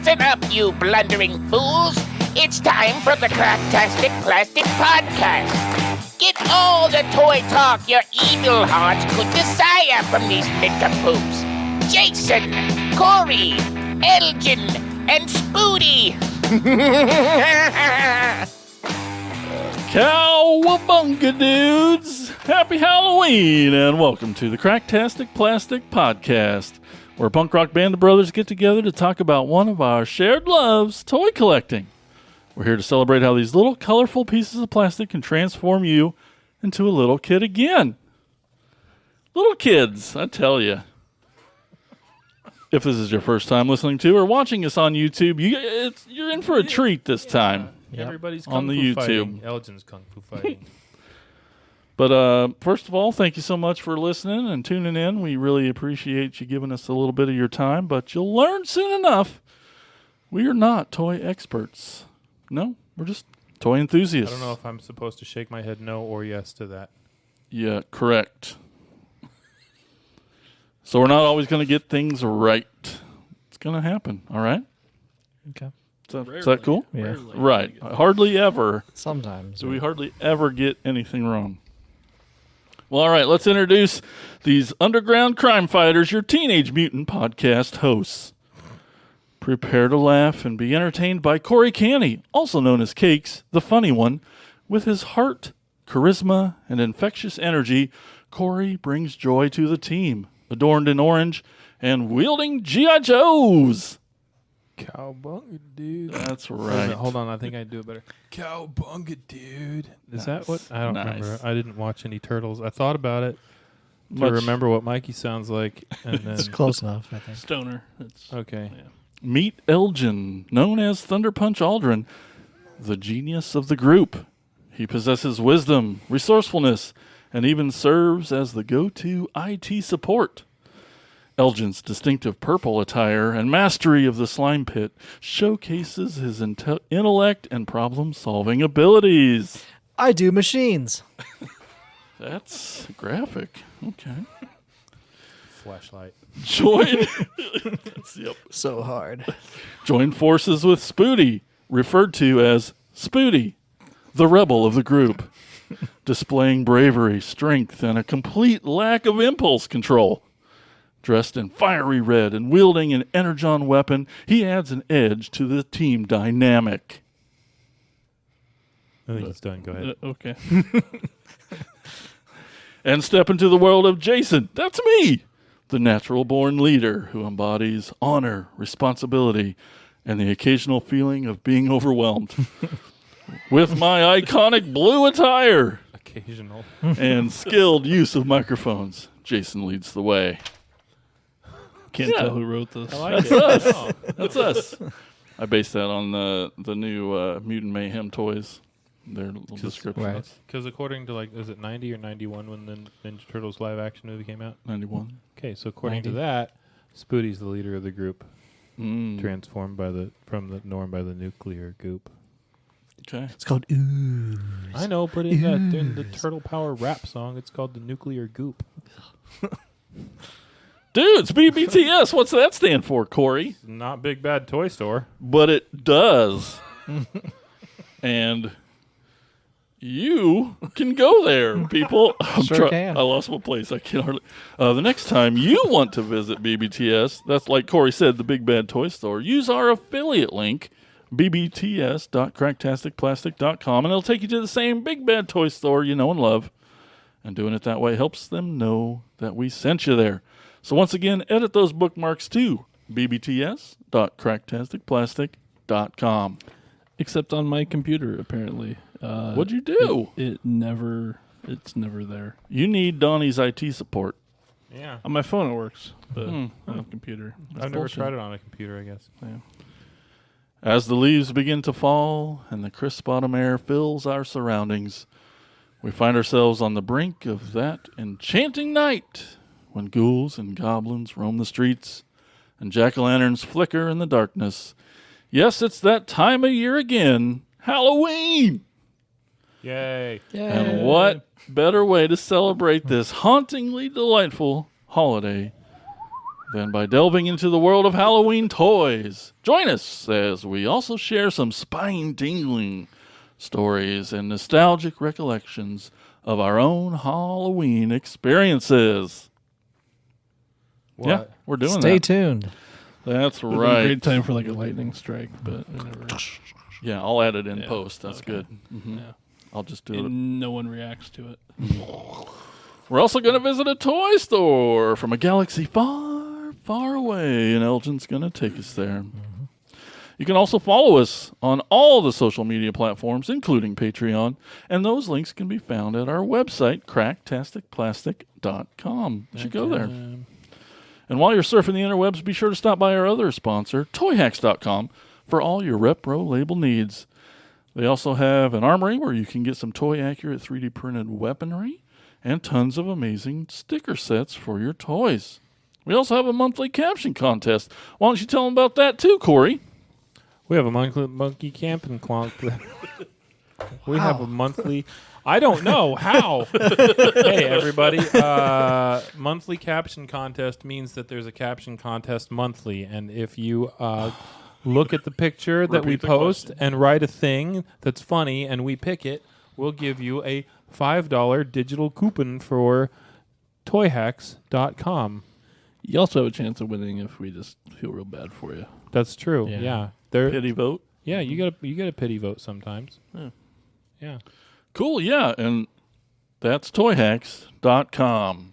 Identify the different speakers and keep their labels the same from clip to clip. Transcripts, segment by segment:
Speaker 1: Listen up, you blundering fools. It's time for the Cracktastic Plastic Podcast. Get all the toy talk your evil hearts could desire from these nincompoops. Jason, Corey, Elgin, and Spooty.
Speaker 2: Cowabunga, dudes! Happy Halloween, and welcome to the Cracktastic Plastic Podcast, where a punk rock band of brothers get together to talk about one of our shared loves, toy collecting. We're here to celebrate how these little colorful pieces of plastic can transform you into a little kid again. Little kids, I tell you. If this is your first time listening to or watching us on YouTube, you're in for a treat this time.
Speaker 3: Yep. Everybody's kung
Speaker 2: on the
Speaker 3: fu
Speaker 2: YouTube.
Speaker 3: fighting. Elgin's kung fu fighting.
Speaker 2: But first of all, thank you so much for listening and tuning in. We really appreciate you giving us a little bit of your time, but you'll learn soon enough we are not toy experts. No, we're just toy enthusiasts.
Speaker 3: I don't know if I'm supposed to shake my head no or yes to that.
Speaker 2: Yeah, correct. So we're not always going to get things right. It's going to happen, all right?
Speaker 4: Okay.
Speaker 2: Is that cool?
Speaker 4: Yeah.
Speaker 2: Rarely. Right. Hardly ever.
Speaker 4: Sometimes.
Speaker 2: Do we hardly ever get anything wrong? Well, all right, let's introduce these underground crime fighters, your Teenage Mutant Podcast hosts. Prepare to laugh and be entertained by Corey Canny, also known as Cakes, the funny one. With his heart, charisma, and infectious energy, Corey brings joy to the team, adorned in orange and wielding G.I. Joes.
Speaker 3: Cowabunga, dude.
Speaker 2: That's right.
Speaker 3: Hold on, I think I do it better. Cowabunga, dude. Is that what? I don't remember. I didn't watch any Turtles. I thought about it to remember what Mikey sounds like. And then
Speaker 4: It's close enough, I think.
Speaker 2: Stoner.
Speaker 3: Okay.
Speaker 2: Yeah. Meet Elgin, known as Thunder Punch Aldrin, the genius of the group. He possesses wisdom, resourcefulness, and even serves as the go-to IT support. Elgin's distinctive purple attire and mastery of the slime pit showcases his intellect and problem-solving abilities.
Speaker 4: I do machines.
Speaker 2: That's graphic. Okay.
Speaker 3: Flashlight.
Speaker 2: Join. Yep.
Speaker 4: So hard.
Speaker 2: Join forces with Spooty, referred to as Spooty, the rebel of the group, displaying bravery, strength, and a complete lack of impulse control. Dressed in fiery red and wielding an energon weapon, he adds an edge to the team dynamic.
Speaker 3: I think it's done. Go ahead.
Speaker 2: Okay. And step into the world of Jason. That's me, the natural-born leader who embodies honor, responsibility, and the occasional feeling of being overwhelmed. With my iconic blue attire
Speaker 3: Occasional.
Speaker 2: and skilled use of microphones, Jason leads the way.
Speaker 5: Can't tell who wrote this.
Speaker 3: I like
Speaker 2: That's
Speaker 3: it.
Speaker 2: us. That's us. I based that on the new Mutant Mayhem toys. Their little descriptions.
Speaker 4: Right.
Speaker 3: Because according to, is it 90 or 91 when the Ninja Turtles live action movie came out?
Speaker 2: 91.
Speaker 3: Okay, so according
Speaker 4: 90.
Speaker 3: to that, Spooty's the leader of the group,
Speaker 2: Mm.
Speaker 3: transformed from the norm by the nuclear goop.
Speaker 2: Okay.
Speaker 4: It's called Ooh.
Speaker 3: I know, but in the Turtle Power rap song, it's called the nuclear goop.
Speaker 2: Dude, it's BBTS. What's that stand for, Corey?
Speaker 3: Not Big Bad Toy Store.
Speaker 2: But it does. And you can go there, people.
Speaker 4: Sure can.
Speaker 2: I lost my place. I can't hardly. The next time you want to visit BBTS, that's like Corey said, the Big Bad Toy Store, use our affiliate link, bbts.cracktasticplastic.com, and it'll take you to the same Big Bad Toy Store you know and love. And doing it that way helps them know that we sent you there. So once again, edit those bookmarks to bbts.cracktasticplastic.com.
Speaker 5: Except on my computer, apparently.
Speaker 2: What'd you do?
Speaker 5: It's never there.
Speaker 2: You need Donnie's IT support.
Speaker 3: Yeah.
Speaker 5: On my phone it works, but on the computer.
Speaker 3: I've never tried it on a computer, I guess.
Speaker 5: Yeah.
Speaker 2: As the leaves begin to fall and the crisp autumn air fills our surroundings, we find ourselves on the brink of that enchanting night when ghouls and goblins roam the streets and jack-o'-lanterns flicker in the darkness. Yes, it's that time of year again, Halloween!
Speaker 3: Yay.
Speaker 2: And what better way to celebrate this hauntingly delightful holiday than by delving into the world of Halloween toys. Join us as we also share some spine-tingling stories and nostalgic recollections of our own Halloween experiences.
Speaker 3: What?
Speaker 2: Yeah, we're doing
Speaker 4: Stay
Speaker 2: that.
Speaker 4: tuned.
Speaker 2: That's
Speaker 5: Would be a
Speaker 2: right.
Speaker 5: great time for like a lightning strike, but we never.
Speaker 2: Yeah, I'll add it in
Speaker 5: Yeah,
Speaker 2: post. That's
Speaker 5: okay.
Speaker 2: good. Mhm.
Speaker 5: Yeah.
Speaker 2: I'll just do it.
Speaker 5: And no one reacts to it.
Speaker 2: We're also going to visit a toy store from a galaxy far, far away, and Elgin's going to take us there. You can also follow us on all the social media platforms, including Patreon, and those links can be found at our website, cracktasticplastic.com. You should go there. And while you're surfing the interwebs, be sure to stop by our other sponsor, toyhacks.com, for all your repro label needs. They also have an armory where you can get some toy-accurate 3D printed weaponry and tons of amazing sticker sets for your toys. We also have a monthly caption contest. Why don't you tell them about that too, Corey?
Speaker 3: We have a monkey camping clonk. We have a monthly. I don't know how. Hey, everybody. Monthly caption contest means that there's a caption contest monthly. And if you look at the picture that we
Speaker 2: Repeat the
Speaker 3: post
Speaker 2: question.
Speaker 3: and write a thing that's funny and we pick it, we'll give you a $5 digital coupon for toyhacks.com.
Speaker 5: You also have a chance of winning if we just feel real bad for you.
Speaker 3: That's true.
Speaker 4: Yeah.
Speaker 3: Yeah. There.
Speaker 2: Pity vote.
Speaker 3: Yeah, you get a pity vote sometimes.
Speaker 2: Yeah.
Speaker 3: Yeah.
Speaker 2: Cool, yeah. And that's toyhacks.com.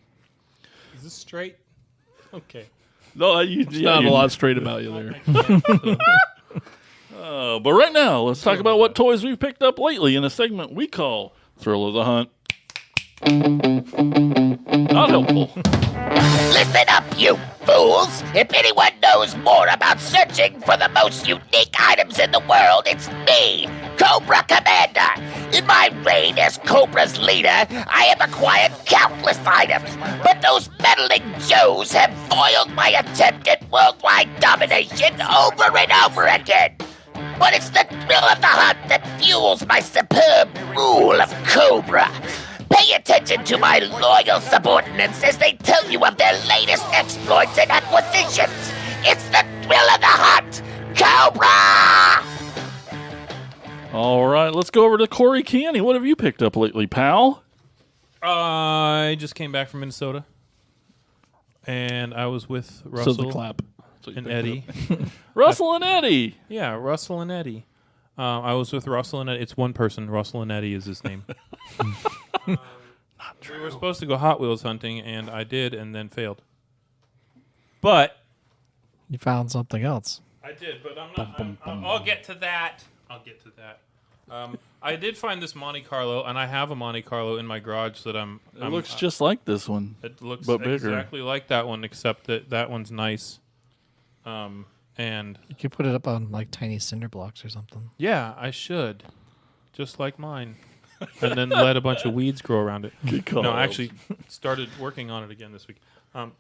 Speaker 3: Is this straight? Okay.
Speaker 2: No,
Speaker 5: Not a lot straight about you there.
Speaker 2: But right now, let's talk about what toys we've picked up lately in a segment we call Thrill of the Hunt. Not helpful.
Speaker 1: Listen up, you fools! If anyone knows more about searching for the most unique items in the world, it's me, Cobra Commander. In my reign as Cobra's leader, I have acquired countless items, but those meddling Joes have foiled my attempt at worldwide domination over and over again. But it's the thrill of the hunt that fuels my superb rule of Cobra. Pay attention to my loyal subordinates as they tell you of their latest exploits and acquisitions. It's the thrill of the hunt, Cobra!
Speaker 2: All right, let's go over to Corey Canny. What have you picked up lately, pal?
Speaker 3: I just came back from Minnesota, and I was with
Speaker 5: So
Speaker 3: Russell
Speaker 5: the clap.
Speaker 3: and Eddie.
Speaker 2: Russell and Eddie.
Speaker 3: Yeah, Russell and Eddie. I was with Russell and Eddie. It's one person. Russell and Eddie is his name. We were supposed to go Hot Wheels hunting, and I did, and then failed. But
Speaker 4: You found something else.
Speaker 3: I did, but I'll get to that. I did find this Monte Carlo, and I have a Monte Carlo in my garage that
Speaker 2: It looks just like this one.
Speaker 3: It looks
Speaker 2: but bigger.
Speaker 3: exactly like that one, except that one's nice. And
Speaker 4: You could put it up on like tiny cinder blocks or something.
Speaker 3: yeah, I should, just like mine, and then let a bunch of weeds grow around it.
Speaker 2: Good call.
Speaker 3: No, I actually started working on it again this week.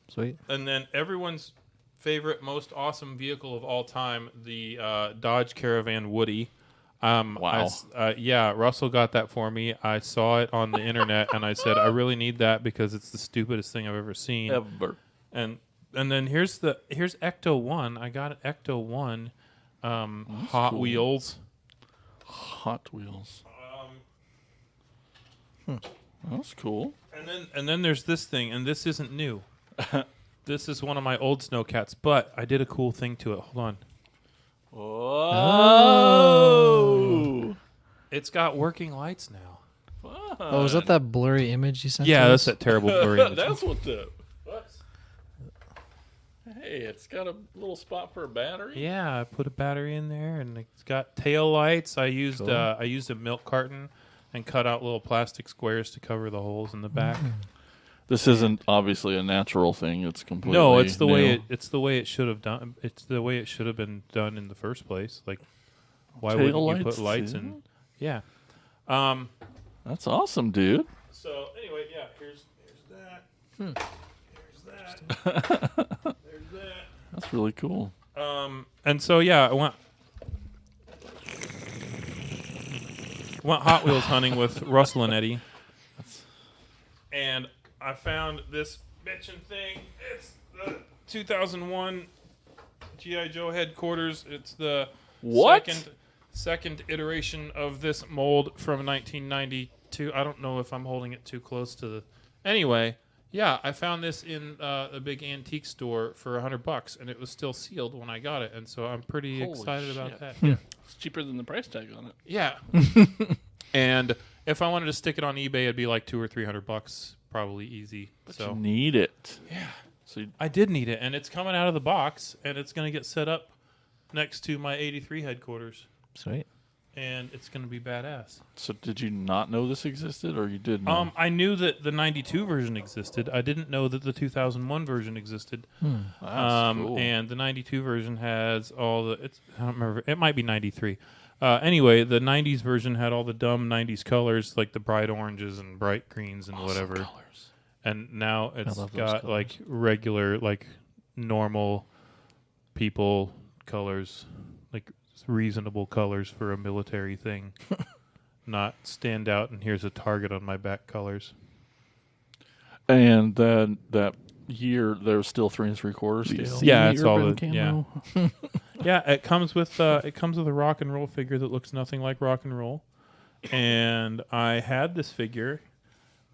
Speaker 4: Sweet.
Speaker 3: And then everyone's favorite, most awesome vehicle of all time, the Dodge Caravan Woody.
Speaker 2: Wow.
Speaker 3: Yeah, Russell got that for me. I saw it on the internet, and I said, I really need that because it's the stupidest thing I've ever seen.
Speaker 2: Ever.
Speaker 3: And then here's Ecto 1. I got an Ecto 1 Hot
Speaker 2: cool.
Speaker 3: Wheels.
Speaker 2: Hot Wheels. That's cool.
Speaker 3: And then there's this thing, and this isn't new. This is one of my old Snowcats, but I did a cool thing to it. Hold on.
Speaker 2: Oh.
Speaker 3: It's got working lights now.
Speaker 4: Oh, was that that blurry image you sent?
Speaker 3: Yeah,
Speaker 4: to
Speaker 3: that's
Speaker 4: us?
Speaker 3: that terrible blurry image.
Speaker 2: That's what the. Hey, it's got a little spot for a battery.
Speaker 3: Yeah, I put a battery in there, and it's got tail lights. I used a milk carton and cut out little plastic squares to cover the holes in the back.
Speaker 2: This isn't obviously a natural thing. It's completely
Speaker 3: No, it's the
Speaker 2: new.
Speaker 3: way it should have done. It's the way it should have been done in the first place. Like, why
Speaker 2: Tail
Speaker 3: wouldn't you
Speaker 2: lights
Speaker 3: put lights
Speaker 2: too?
Speaker 3: in? Yeah.
Speaker 2: That's awesome, dude.
Speaker 3: So anyway, yeah. Here's that. Here's that. There's that.
Speaker 2: That's really cool.
Speaker 3: And so yeah, I went Hot Wheels hunting with Russell and Eddie, and I found this bitchin' thing. It's the 2001 G.I. Joe headquarters. It's the
Speaker 2: What?
Speaker 3: second iteration of this mold from 1992. I don't know if I'm holding it too close to the... Anyway, yeah, I found this in a big antique store for $100, and it was still sealed when I got it, and so I'm pretty
Speaker 2: Holy
Speaker 3: excited
Speaker 2: shit.
Speaker 3: about that.
Speaker 5: It's cheaper than the price tag on it.
Speaker 3: Yeah. And if I wanted to stick it on eBay, it'd be like $200 or $300, probably easy.
Speaker 2: But
Speaker 3: so
Speaker 2: you need it.
Speaker 3: yeah,
Speaker 2: So you,
Speaker 3: I did need it, and it's coming out of the box, and it's going to get set up next to my 83 headquarters,
Speaker 4: Sweet.
Speaker 3: and it's going to be badass.
Speaker 2: so did you not know this existed, or you did know?
Speaker 3: I knew that the 92 version existed. I didn't know that the 2001 version existed.
Speaker 2: That's cool.
Speaker 3: And the 92 version has all the... I don't remember. It might be 93. Anyway, the 90s version had all the dumb 90s colors, like the bright oranges and bright greens and whatever.
Speaker 2: Colors.
Speaker 3: And now it's
Speaker 4: love those
Speaker 3: got
Speaker 4: colors.
Speaker 3: like regular, like normal people colors, like reasonable colors for a military thing. Not stand out and here's a target on my back colors.
Speaker 2: And then that year, there was still 3 3/4 scale.
Speaker 3: Yeah, it's all
Speaker 5: urban
Speaker 3: the- yeah.
Speaker 5: camo.
Speaker 3: Yeah, it comes with a rock and roll figure that looks nothing like rock and roll. And I had this figure.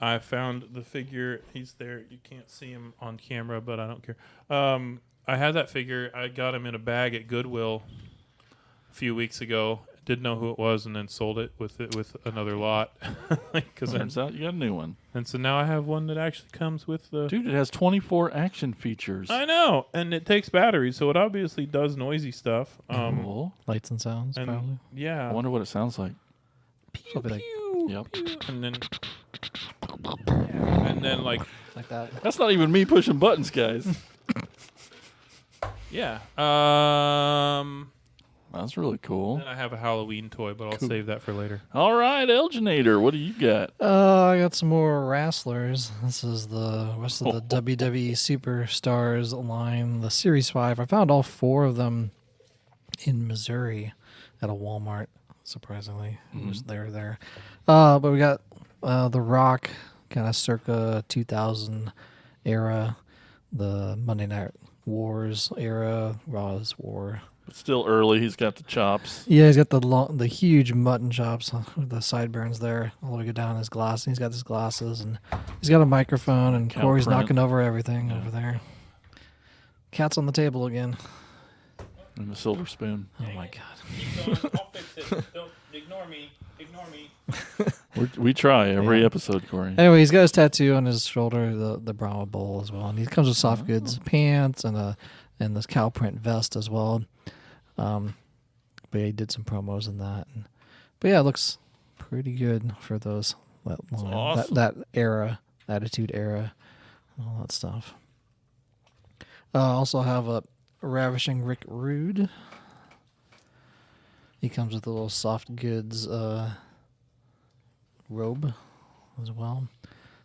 Speaker 3: I found the figure. He's there. You can't see him on camera, but I don't care. I had that figure. I got him in a bag at Goodwill a few weeks ago. Didn't know who it was, and then sold it with another lot.
Speaker 2: Turns out you got a new one.
Speaker 3: And so now I have one that actually comes with the...
Speaker 2: Dude, it has 24 action features.
Speaker 3: I know, and it takes batteries, so it obviously does noisy stuff.
Speaker 2: Cool.
Speaker 4: Lights and sounds,
Speaker 3: And
Speaker 4: probably.
Speaker 3: yeah,
Speaker 2: I wonder what it sounds like.
Speaker 4: Probably like,
Speaker 2: Yep.
Speaker 3: and then like
Speaker 4: like that.
Speaker 2: That's not even me pushing buttons, guys.
Speaker 3: yeah.
Speaker 2: That's really cool.
Speaker 3: Then I have a Halloween toy, but I'll save that for later.
Speaker 2: All right, Elginator, what do you got?
Speaker 4: I got some more wrestlers. This is the rest of the WWE Superstars line, the Series 5. I found all 4 of them in Missouri at a Walmart, surprisingly. They were there. But we got The Rock, kind of circa 2000 era, the Monday Night Wars era, Raw's War.
Speaker 2: It's still early. He's got the chops.
Speaker 4: Yeah, he's got the huge mutton chops with the sideburns there, all the way down his glass. And he's got his glasses, and he's got a microphone, and
Speaker 2: Count
Speaker 4: Corey's
Speaker 2: print.
Speaker 4: knocking over everything over there. Cat's on the table again.
Speaker 2: And the silver spoon.
Speaker 4: Oh my god.
Speaker 3: Keep going. I'll fix it. Don't ignore me. Ignore me.
Speaker 2: We try every
Speaker 4: Yeah.
Speaker 2: episode, Corey.
Speaker 4: Anyway, he's got his tattoo on his shoulder, the Brahma bowl as well, and he comes with soft goods pants and this cow print vest as well. But yeah, he did some promos in that, but yeah, it looks pretty good for that line,
Speaker 2: awesome.
Speaker 4: that era, Attitude Era, and all that stuff. Also have a Ravishing Rick Rude. He comes with a little soft goods robe as well.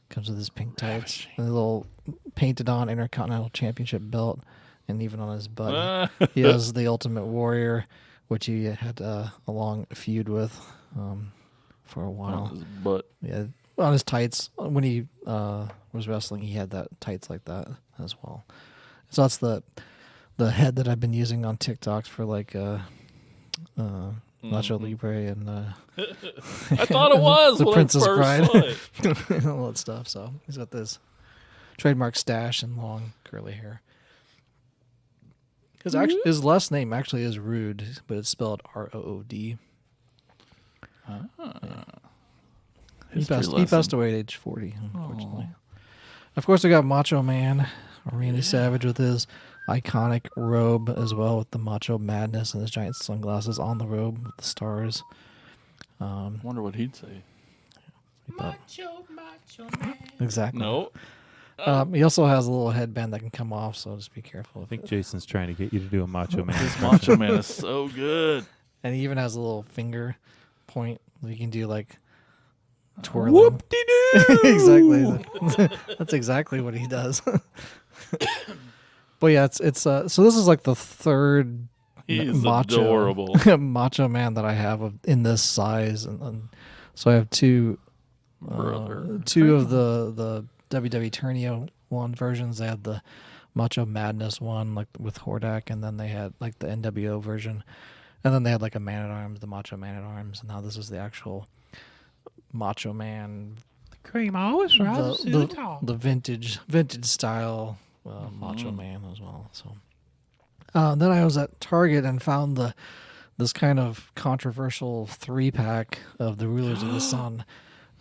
Speaker 4: Comes with his pink tights and a little painted on Intercontinental Championship belt, and even on his butt he has the Ultimate Warrior, which he had a long feud with for a while.
Speaker 2: His butt.
Speaker 4: Yeah, on his tights when he was wrestling, he had that tights like that as well. So that's the head that I've been using on TikToks for like Nacho Libre and
Speaker 2: I thought it was
Speaker 4: the
Speaker 2: when
Speaker 4: Princess
Speaker 2: I first
Speaker 4: Bride
Speaker 2: saw it.
Speaker 4: and all that stuff. So he's got this trademark stash and long curly hair. His last name actually is Rude, but it's spelled Rood. He
Speaker 2: History
Speaker 4: passed away at age 40, unfortunately. Of course, we got Macho Man, Randy Savage, with his iconic robe as well, with the Macho Madness and his giant sunglasses on the robe with the stars.
Speaker 2: Wonder what he'd say.
Speaker 1: Macho man.
Speaker 4: Exactly.
Speaker 2: No.
Speaker 4: He also has a little headband that can come off, so just be careful.
Speaker 3: I think Jason's trying to get you to do a Macho Man.
Speaker 2: This Macho Man is so good.
Speaker 4: And he even has a little finger point that you can do like twirling.
Speaker 3: Whoop-de-doo!
Speaker 4: Exactly. That's exactly what he does. But yeah, it's so this is like the third
Speaker 2: He's
Speaker 4: macho
Speaker 2: adorable.
Speaker 4: Macho Man that I have in this size, and so I have two
Speaker 2: Brother.
Speaker 4: of the WWE Turnio one versions. They had the Macho Madness one, like with Hordak, and then they had like the NWO version, and then they had like a Man-at-Arms, the Macho Man-at-Arms, and now this is the actual Macho Man,
Speaker 3: Cream always rises to the top.
Speaker 4: the vintage style Macho Man as well. So then I was at Target and found this kind of controversial 3-pack of the Rulers of the Sun.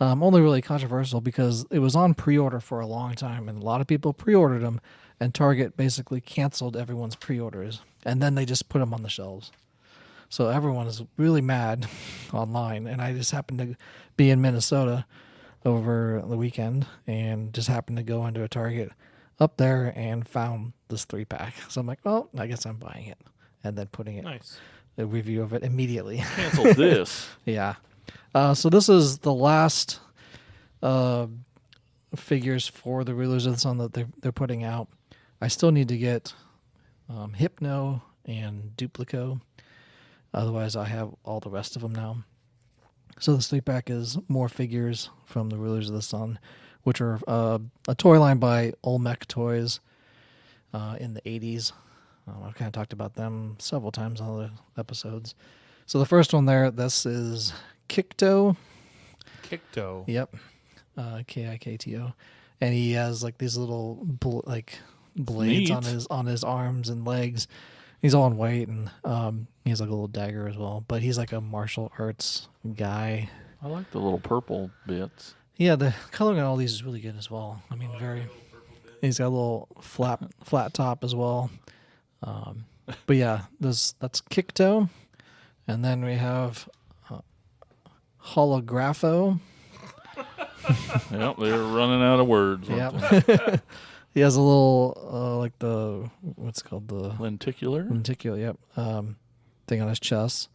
Speaker 4: Only really controversial because it was on pre-order for a long time, and a lot of people pre-ordered them, and Target basically canceled everyone's pre-orders, and then they just put them on the shelves. So everyone is really mad online, and I just happened to be in Minnesota over the weekend and just happened to go into a Target up there and found this 3-pack. So I'm like, well, I guess I'm buying it, and then putting it a review of it immediately.
Speaker 2: Cancel this.
Speaker 4: Yeah. So this is the last figures for the Rulers of the Sun that they're putting out. I still need to get Hypno and Duplico. Otherwise, I have all the rest of them now. So this 3-pack is more figures from the Rulers of the Sun, which are a toy line by Olmec Toys in the 80s. I've kind of talked about them several times on the episodes. So the first one there, this is Kikto.
Speaker 3: Kikto.
Speaker 4: Yep. Kikto. And he has like these little blades
Speaker 2: Neat.
Speaker 4: on his arms and legs. He's all in white, and he has like a little dagger as well. But he's like a martial arts guy.
Speaker 2: I like the little purple bits.
Speaker 4: Yeah, the coloring on all these is really good as well. I mean, he's got a little flat top as well. But yeah, that's Kikto. And then we have Holographo.
Speaker 2: Yep, they're running out of words.
Speaker 4: Yep. He has a little, like what's it called? The
Speaker 2: Lenticular?
Speaker 4: lenticular, yep, thing on his chest.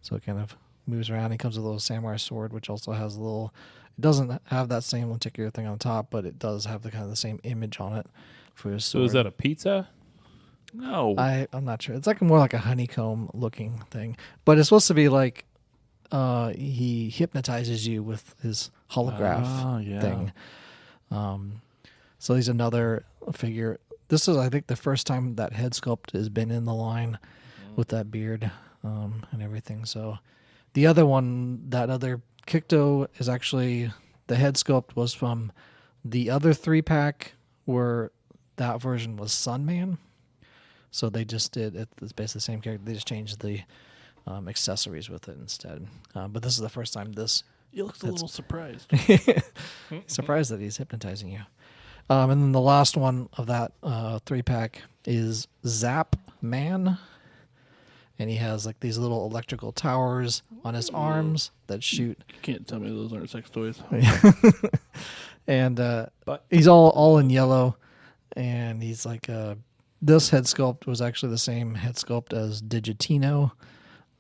Speaker 4: So it kind of moves around. He comes with a little samurai sword, which also has a little, it doesn't have that same lenticular thing on top, but it does have the kind of the same image on it for his sword.
Speaker 3: So is that a pizza?
Speaker 2: No.
Speaker 4: I'm not sure. It's like more like a honeycomb looking thing, but it's supposed to be like he hypnotizes you with his holograph thing. So he's another figure. This is, I think, the first time that head sculpt has been in the line with that beard and everything. So the other one, that other Kikto, is actually, the head sculpt was from the other 3-pack where that version was Sunman. So they just did, it's basically the same character. They just changed the accessories with it instead. But this is the first time this.
Speaker 5: You look a little surprised.
Speaker 4: Surprised that he's hypnotizing you. And then the last one of that 3-pack is Zap Man. And he has like these little electrical towers on his arms that shoot.
Speaker 5: You can't tell me those aren't sex toys.
Speaker 4: And he's all in yellow. And he's like, this head sculpt was actually the same head sculpt as Digitino,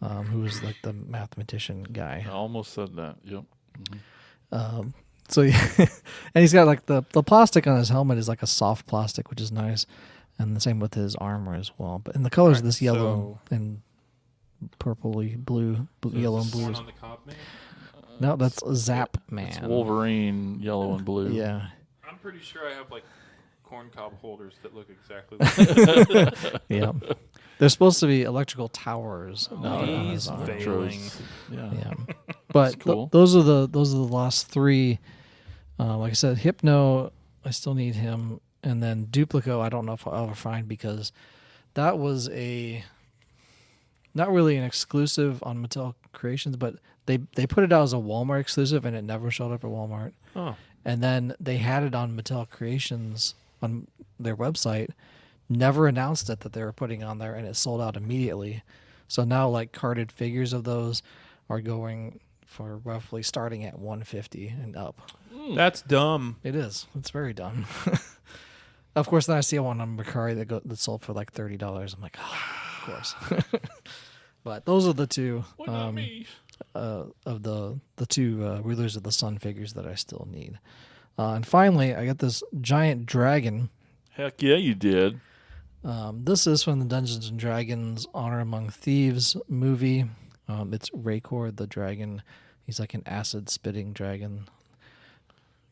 Speaker 4: who was like the mathematician guy.
Speaker 2: I almost said that. Yep. Mm-hmm.
Speaker 4: So and he's got like the plastic on his helmet is like a soft plastic, which is nice, and the same with his armor as well. But in the colors of this yellow and purpley blue, yellow and blue.
Speaker 3: On the cop man?
Speaker 4: No, that's Zap Man.
Speaker 2: It's Wolverine, yellow and blue.
Speaker 4: Yeah.
Speaker 3: I'm pretty sure I have like corn cob holders that look exactly like that.
Speaker 4: Yeah. They're supposed to be electrical towers.
Speaker 2: No,
Speaker 3: He's
Speaker 2: no, no.
Speaker 3: failing.
Speaker 2: Yeah.
Speaker 4: Yeah. But
Speaker 2: cool.
Speaker 4: those are the last 3. Like I said, Hypno, I still need him, and then Duplico, I don't know if I'll ever find, because that was not really an exclusive on Mattel Creations, but they put it out as a Walmart exclusive, and it never showed up at Walmart.
Speaker 3: Oh.
Speaker 4: And then they had it on Mattel Creations on their website, never announced it that they were putting on there, and it sold out immediately. So now like carded figures of those are going for roughly starting at $150 and up.
Speaker 3: That's dumb.
Speaker 4: It is. It's very dumb. Of course, then I see one on Mercari that sold for like $30. I'm like, of course. But those are the two of the 2 Rulers of the Sun figures that I still need. And finally, I got this giant dragon.
Speaker 2: Heck yeah, you did.
Speaker 4: This is from the Dungeons and Dragons Honor Among Thieves movie. It's Raycor the dragon. He's like an acid spitting dragon.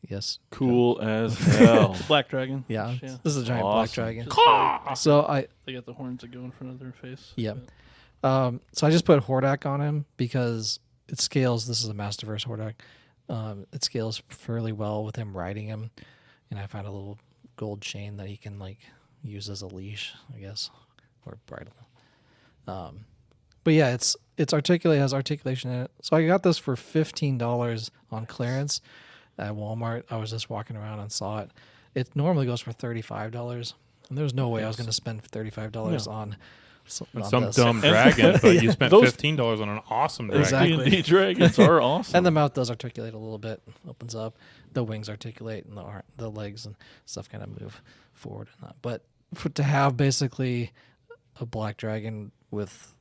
Speaker 4: Yes.
Speaker 2: Cool as hell.
Speaker 5: Black dragon.
Speaker 4: Yeah.
Speaker 5: Yeah.
Speaker 4: This is a giant black
Speaker 2: Awesome.
Speaker 4: dragon.
Speaker 5: Just
Speaker 4: So
Speaker 5: they got the horns that go in front of their face.
Speaker 4: Yeah. So I just put Hordak on him because it scales. This is a Masterverse Hordak. It scales fairly well with him riding him, and I found a little gold chain that he can like use as a leash, I guess, or bridle. But yeah, it's articulate, has articulation in it. So I got this for $15 on clearance at Walmart. I was just walking around and saw it. It normally goes for $35, and there was no way I was going to spend $35 on
Speaker 3: Some
Speaker 4: this.
Speaker 3: dumb dragon, but you spent
Speaker 2: Those-
Speaker 3: $15 on an awesome dragon.
Speaker 4: Exactly.
Speaker 2: D&D dragons are awesome.
Speaker 4: And the mouth does articulate a little bit, opens up. The wings articulate, and the legs and stuff kind of move forward and that. But to have basically a black dragon with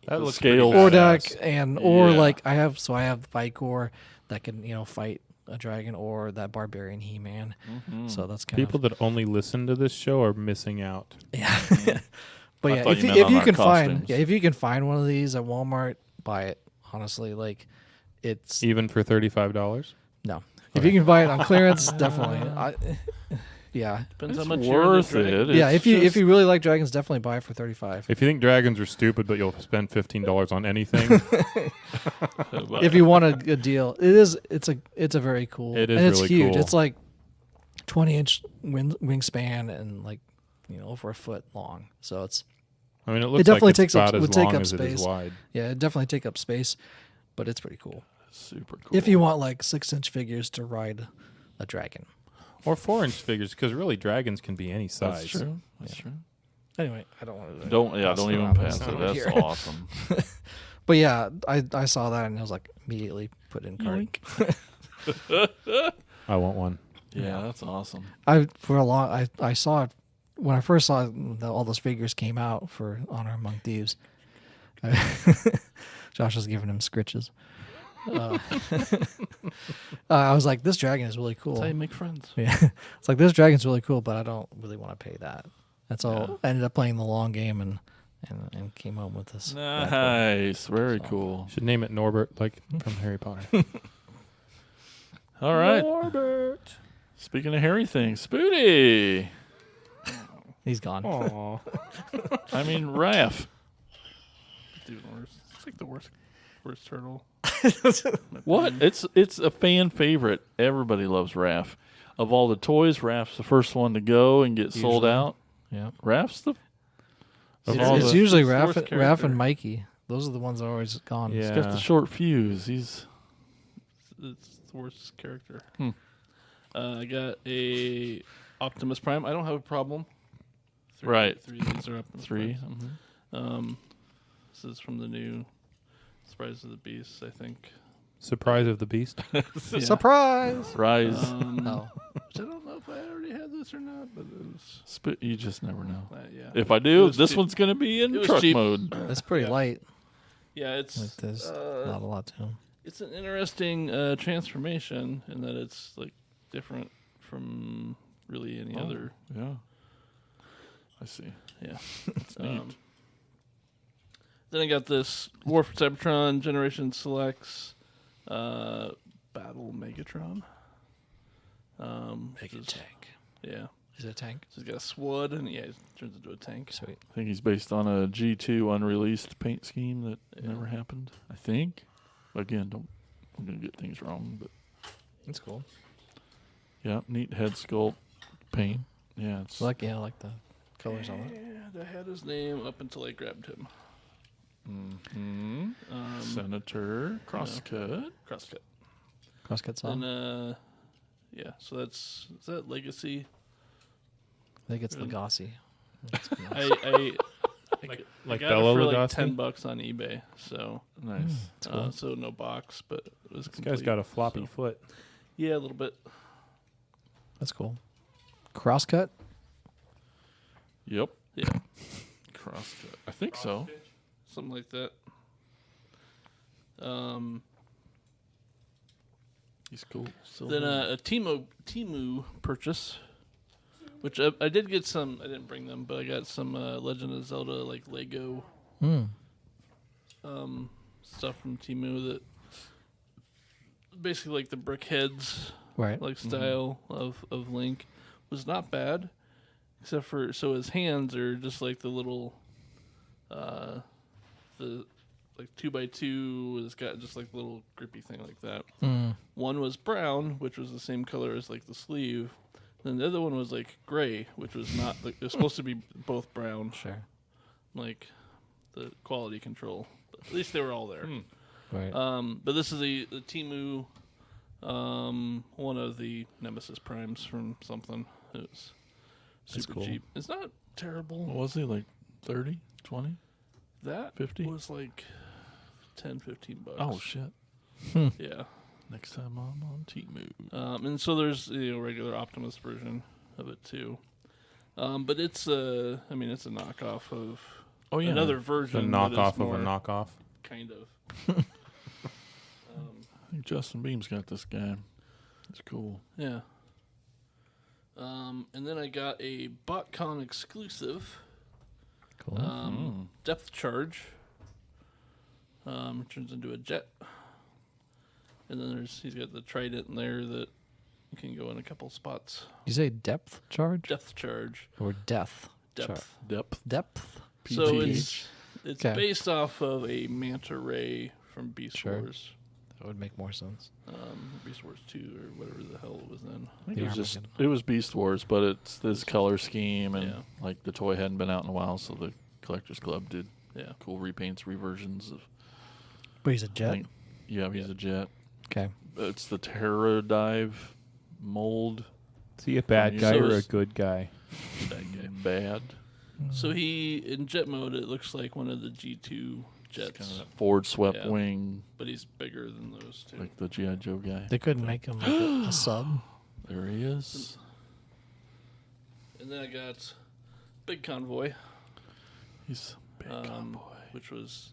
Speaker 3: That looks
Speaker 2: scales.
Speaker 3: pretty
Speaker 4: Hordak
Speaker 3: badass.
Speaker 4: or
Speaker 2: Yeah.
Speaker 4: like I have Vicor that can fight a dragon, or that barbarian He-Man. So that's kind
Speaker 3: People that only listen to this show are missing out.
Speaker 4: yeah. But
Speaker 2: I
Speaker 4: yeah,
Speaker 2: thought
Speaker 4: if
Speaker 2: you
Speaker 4: you,
Speaker 2: meant
Speaker 4: if
Speaker 2: on
Speaker 4: you
Speaker 2: our
Speaker 4: can find
Speaker 2: costumes.
Speaker 4: if you can find one of these at Walmart, buy it. Honestly, like it's
Speaker 3: Even for $35?
Speaker 4: no. If you can buy it on clearance, definitely. Yeah.
Speaker 5: Depends
Speaker 2: It's
Speaker 5: how much you're into
Speaker 2: worth
Speaker 5: dragon.
Speaker 2: it.
Speaker 4: Yeah,
Speaker 2: It's
Speaker 4: if
Speaker 2: just-
Speaker 4: you really like dragons, definitely buy it for $35.
Speaker 3: If you think dragons are stupid, but you'll spend $15 on anything,
Speaker 4: If you want a good deal, it's a very cool.
Speaker 3: It is
Speaker 4: and it's
Speaker 3: really
Speaker 4: huge.
Speaker 3: cool.
Speaker 4: It's like 20-inch wingspan and like over a foot long. So it's
Speaker 3: I mean, it looks
Speaker 4: definitely
Speaker 3: like
Speaker 4: takes
Speaker 3: it's
Speaker 4: up-
Speaker 3: about
Speaker 4: would
Speaker 3: as
Speaker 4: take
Speaker 3: long
Speaker 4: up
Speaker 3: as it is
Speaker 4: space.
Speaker 3: wide.
Speaker 4: yeah, it definitely take up space, but it's pretty cool.
Speaker 2: super cool.
Speaker 4: If you want like 6-inch figures to ride a dragon.
Speaker 3: Or 4-inch figures, because really dragons can be any size.
Speaker 2: That's true. That's true.
Speaker 4: Anyway, I don't want to.
Speaker 2: Don't
Speaker 4: it
Speaker 2: even
Speaker 4: around.
Speaker 2: pass
Speaker 4: It's
Speaker 2: it.
Speaker 4: not
Speaker 2: That's
Speaker 4: here.
Speaker 2: awesome.
Speaker 4: But yeah, I saw that and I was like immediately put in cart.
Speaker 3: I want one.
Speaker 2: Yeah, that's awesome.
Speaker 4: I saw it when I first saw all those figures came out for Honor Among Thieves. Josh was giving him scritches. I was like, this dragon is really cool.
Speaker 5: That's how you make friends.
Speaker 4: Yeah, it's like this dragon's really cool, but I don't really want to pay that. That's all. I ended up playing the long game and came home with this.
Speaker 2: Nice. Very cool.
Speaker 3: Should name it Norbert, like from Harry Potter.
Speaker 2: All right.
Speaker 3: Norbert.
Speaker 2: Speaking of hairy things, Spooty.
Speaker 4: He's gone.
Speaker 3: Aww.
Speaker 2: I mean, Raph.
Speaker 5: It's even worse. It's like the worst turtle.
Speaker 2: What? It's a fan favorite. Everybody loves Raph. Of all the toys, Raph's the first one to go and get sold
Speaker 4: Usually.
Speaker 2: out.
Speaker 4: Yeah,
Speaker 2: Raph's the.
Speaker 3: Of
Speaker 2: all
Speaker 4: it's
Speaker 2: the-
Speaker 4: usually
Speaker 5: it's the
Speaker 4: Raph,
Speaker 5: worst
Speaker 4: Raph
Speaker 5: character.
Speaker 4: and Mikey. Those are the ones that are always gone.
Speaker 3: Yeah.
Speaker 2: He's got the short fuse. He's.
Speaker 5: It's the worst character. I got a Optimus Prime. I don't have a problem.
Speaker 2: Right.
Speaker 5: Three of these are Optimus
Speaker 2: 3.
Speaker 5: Primes.
Speaker 2: Mhm.
Speaker 5: This is from the new Surprise of the Beast, I think.
Speaker 3: Surprise of the Beast.
Speaker 5: Yeah.
Speaker 4: Surprise!
Speaker 2: Rise.
Speaker 4: Oh,
Speaker 5: Which I don't know if I already had this or not, but it was,
Speaker 2: You just never know.
Speaker 5: yeah.
Speaker 2: If I
Speaker 5: It
Speaker 2: do,
Speaker 5: was
Speaker 2: this
Speaker 5: cheap.
Speaker 2: one's going to be in
Speaker 5: It was
Speaker 2: truck
Speaker 5: cheap.
Speaker 2: mode.
Speaker 4: that's pretty light.
Speaker 5: Yeah, it's
Speaker 4: Like there's not a lot to them.
Speaker 5: it's an interesting transformation in that it's like different from really any other.
Speaker 2: Yeah. I see.
Speaker 5: Yeah.
Speaker 2: That's neat.
Speaker 5: Then I got this War for Cybertron Generation Selects Battle Megatron.
Speaker 4: Big
Speaker 5: This is-
Speaker 4: tank.
Speaker 5: Yeah.
Speaker 4: Is it a tank?
Speaker 5: So he's got a SWAD and he turns into a tank.
Speaker 4: Sweet.
Speaker 2: I think he's based on a G2 unreleased paint scheme that never happened. I think. Again, I'm going to get things wrong, but
Speaker 4: That's cool.
Speaker 2: yeah, neat head sculpt paint. Yeah, it's
Speaker 4: I like the colors on it.
Speaker 5: And I had his name up until I grabbed him.
Speaker 2: Senator Crosscut.
Speaker 5: Crosscut.
Speaker 4: Crosscut saw.
Speaker 5: And yeah, so is that Legacy?
Speaker 4: I think it's Legacy.
Speaker 5: I
Speaker 3: Like
Speaker 5: got
Speaker 3: Bela
Speaker 5: it for like
Speaker 3: Lugosi?
Speaker 5: $10 on eBay. So
Speaker 2: Nice.
Speaker 5: so no box, but it was
Speaker 3: This guy's got a floppy
Speaker 5: so-
Speaker 3: foot.
Speaker 5: Yeah, a little bit.
Speaker 4: That's cool. Crosscut.
Speaker 2: Yep.
Speaker 5: Yeah,
Speaker 2: Crosscut. I think so.
Speaker 5: something like that.
Speaker 2: He's cool.
Speaker 5: Then a Temu purchase, which I did get some. I didn't bring them, but I got some Legend of Zelda like Lego stuff from Temu that basically like the brick heads
Speaker 4: Right.
Speaker 5: like style of Link was not bad, except for his hands are just like the little the like 2x2 has got just like a little grippy thing like that. One was brown, which was the same color as like the sleeve. Then the other one was like gray, which was not. It was supposed to be both brown.
Speaker 4: Sure.
Speaker 5: Like the quality control. At least they were all there.
Speaker 4: Right.
Speaker 5: But this is the Temu, one of the Nemesis Primes from something. It was super
Speaker 4: cool.
Speaker 5: cheap. It's not terrible.
Speaker 2: What was he, like 30, 20?
Speaker 5: That
Speaker 2: 50?
Speaker 5: was like 10, 15 bucks.
Speaker 2: Oh, shit.
Speaker 5: Yeah.
Speaker 2: Next time I'm on Temu.
Speaker 5: And so there's regular Optimus version of it too. But it's it's a knockoff of another
Speaker 3: The
Speaker 5: version.
Speaker 3: knockoff
Speaker 5: that is
Speaker 3: of a
Speaker 5: more
Speaker 3: knockoff.
Speaker 5: kind of.
Speaker 2: I think Justin Beam's got this guy. It's cool.
Speaker 5: Yeah. And then I got a BotCon exclusive.
Speaker 4: Cool.
Speaker 5: Depth charge. Turns into a jet. And then he's got the trident in there that can go in a couple spots.
Speaker 4: You say depth charge
Speaker 5: Depth charge.
Speaker 4: or death?
Speaker 5: Depth.
Speaker 2: Depth.
Speaker 4: Depth.
Speaker 5: So
Speaker 2: PTH.
Speaker 5: it's
Speaker 4: Okay.
Speaker 5: based off of a manta ray from Beast
Speaker 4: Sure.
Speaker 5: Wars.
Speaker 4: That would make more sense.
Speaker 5: Beast Wars 2 or whatever the hell it was then.
Speaker 2: I think
Speaker 4: The
Speaker 2: it was just
Speaker 4: Armageddon.
Speaker 2: it was Beast Wars, but it's this color scheme and
Speaker 5: Yeah.
Speaker 2: like the toy hadn't been out in a while, so the Collectors Club did
Speaker 5: Yeah.
Speaker 2: cool repaints, reversions of.
Speaker 4: But he's a
Speaker 2: I
Speaker 4: jet.
Speaker 2: think- yeah, he's a jet.
Speaker 4: Okay.
Speaker 2: It's the Terra Dive mold.
Speaker 3: Is he a bad guy
Speaker 5: So
Speaker 3: or a
Speaker 5: is-
Speaker 3: good guy?
Speaker 5: Bad guy.
Speaker 2: Bad.
Speaker 5: So in jet mode, it looks like one of the G2
Speaker 2: Just
Speaker 5: jets,
Speaker 2: kind of that forward swept
Speaker 5: Yeah.
Speaker 2: wing,
Speaker 5: but he's bigger than those two.
Speaker 2: like the G.I. Joe guy.
Speaker 4: They couldn't make him like a sub.
Speaker 2: There he is.
Speaker 5: And then I got Big Convoy,
Speaker 2: He's a big convoy.
Speaker 5: which was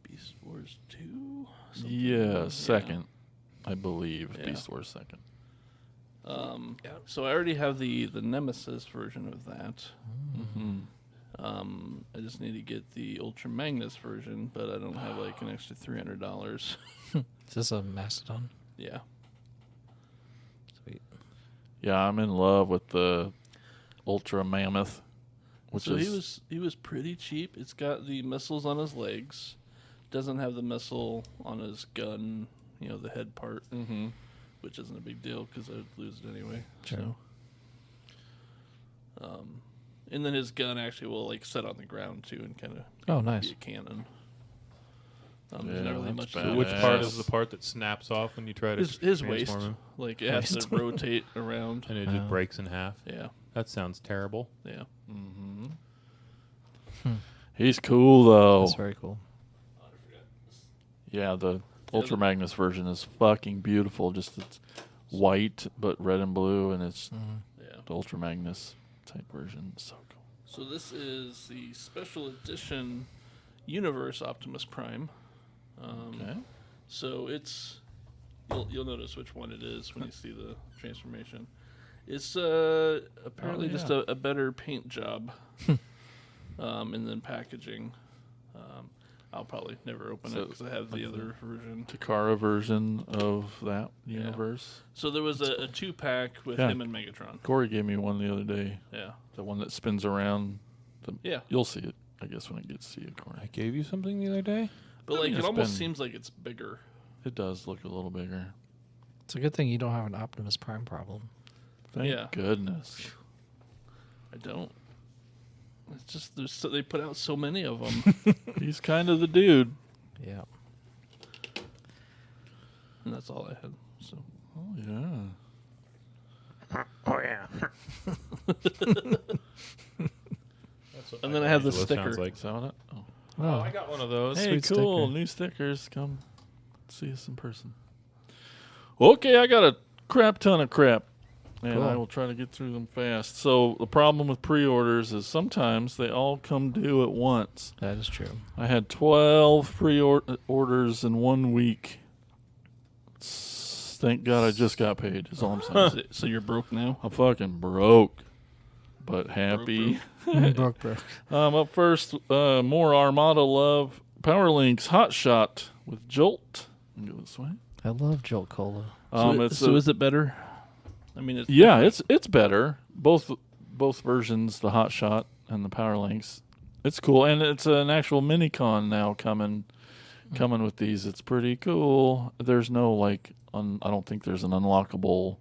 Speaker 5: Beast Wars 2? something?
Speaker 2: Yeah, second, I believe.
Speaker 5: Yeah.
Speaker 2: Beast Wars second.
Speaker 5: So I already have the Nemesis version of that.
Speaker 2: Mm-hmm.
Speaker 5: I just need to get the Ultra Magnus version, but I don't have like an extra $300.
Speaker 4: Is this a mastodon?
Speaker 5: Yeah.
Speaker 4: Sweet.
Speaker 2: Yeah, I'm in love with the Ultra Mammoth, which
Speaker 5: So
Speaker 2: is
Speaker 5: he was pretty cheap. It's got the missiles on his legs. Doesn't have the missile on his gun, the head part, which isn't a big deal because I'd lose it anyway.
Speaker 4: Sure.
Speaker 5: So, and then his gun actually will like set on the ground too and kind of
Speaker 4: Oh,
Speaker 5: be
Speaker 4: nice.
Speaker 5: a cannon.
Speaker 2: Yeah,
Speaker 5: There's not really
Speaker 2: that's
Speaker 5: much.
Speaker 2: bad.
Speaker 3: So
Speaker 5: to
Speaker 3: which
Speaker 5: it.
Speaker 3: part is the part that snaps off when you try to
Speaker 5: His waist?
Speaker 3: transform him?
Speaker 5: Like it has to rotate around.
Speaker 3: And it just
Speaker 4: Oh.
Speaker 3: breaks in half?
Speaker 5: Yeah,
Speaker 3: That sounds terrible.
Speaker 5: yeah.
Speaker 2: he's cool though.
Speaker 4: That's very cool.
Speaker 2: Yeah, the Ultra Magnus version is fucking beautiful. Just it's white but red and blue, and it's
Speaker 5: Yeah.
Speaker 2: the Ultra Magnus type version. So cool.
Speaker 5: So this is the special edition Universe Optimus Prime.
Speaker 2: Okay.
Speaker 5: So it's you'll notice which one it is when you see the transformation. It's apparently just
Speaker 2: yeah.
Speaker 5: a better paint job, and then packaging. I'll probably never open it
Speaker 2: So,
Speaker 5: because I have the other version.
Speaker 2: Takara version of that universe.
Speaker 5: So there was a 2-pack with
Speaker 2: Yeah.
Speaker 5: him and Megatron.
Speaker 2: Corey gave me one the other day.
Speaker 5: Yeah,
Speaker 2: The one that spins around.
Speaker 5: yeah.
Speaker 2: You'll see it, I guess, when it gets to you, Corey.
Speaker 3: I gave you something the other day?
Speaker 5: But like
Speaker 2: mean,
Speaker 5: it
Speaker 2: it's
Speaker 5: almost
Speaker 2: been-
Speaker 5: seems like it's bigger.
Speaker 2: It does look a little bigger.
Speaker 4: It's a good thing you don't have an Optimus Prime problem.
Speaker 2: Thank
Speaker 5: Yeah.
Speaker 2: goodness.
Speaker 5: I don't. It's just they put out so many of them,
Speaker 2: He's kind of the dude.
Speaker 4: Yeah.
Speaker 5: and that's all I had. So
Speaker 2: Oh, yeah.
Speaker 3: Oh, yeah.
Speaker 5: And then I have the
Speaker 3: Sounds
Speaker 5: sticker.
Speaker 3: like.
Speaker 2: Is that what
Speaker 4: Oh,
Speaker 3: Oh, I got one of those.
Speaker 2: Hey,
Speaker 4: Sweet
Speaker 2: cool.
Speaker 4: sticker.
Speaker 2: New stickers. Come see us in person. Okay, I got a crap ton of crap. And
Speaker 4: Cool.
Speaker 2: I will try to get through them fast. So the problem with pre-orders is sometimes they all come due at once.
Speaker 4: that is true.
Speaker 2: I had 12 pre-orders in 1 week. Thank God I just got paid, is all I'm saying.
Speaker 5: So you're broke now?
Speaker 2: I'm fucking broke, but happy.
Speaker 4: Broke.
Speaker 2: Up first, more Armada love. Power Links Hot Shot with Jolt. Go this way.
Speaker 4: I love Jolt Cola.
Speaker 5: So is it better? I mean, it's
Speaker 2: Yeah,
Speaker 5: different.
Speaker 2: it's better. Both versions, the Hot Shot and the Power Links. It's cool, and it's an actual mini con now coming with these. It's pretty cool. There's no like, I don't think there's an unlockable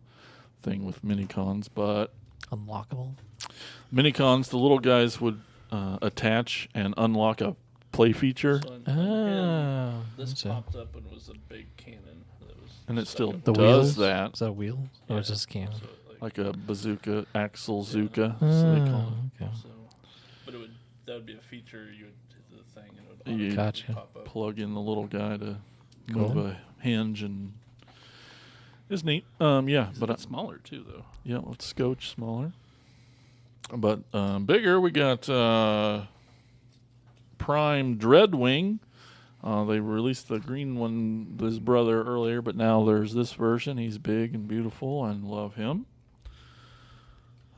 Speaker 2: thing with mini cons, but
Speaker 4: Unlockable.
Speaker 2: mini cons, the little guys would attach and unlock a play feature,
Speaker 5: So on him,
Speaker 4: Oh,
Speaker 5: this
Speaker 4: gotcha.
Speaker 5: popped up and was a big cannon. That was
Speaker 2: and it still
Speaker 4: The
Speaker 2: does
Speaker 4: wheels?
Speaker 2: that,
Speaker 4: Is that wheels? Or is this cannon?
Speaker 5: So,
Speaker 2: like a bazooka, axle zuka, so they call it.
Speaker 4: Okay.
Speaker 5: So, but that would be a feature. You would hit the thing and it
Speaker 2: You
Speaker 5: would
Speaker 4: Gotcha.
Speaker 5: pop up.
Speaker 2: Plug in the little guy to
Speaker 4: Cool.
Speaker 2: move a hinge, and it's neat. Yeah,
Speaker 5: It's
Speaker 2: but
Speaker 5: a bit smaller too, though.
Speaker 2: yeah, let's scotch smaller. But bigger, we got Prime Dreadwing. They released the green one, his brother, earlier, but now there's this version. He's big and beautiful, and love him.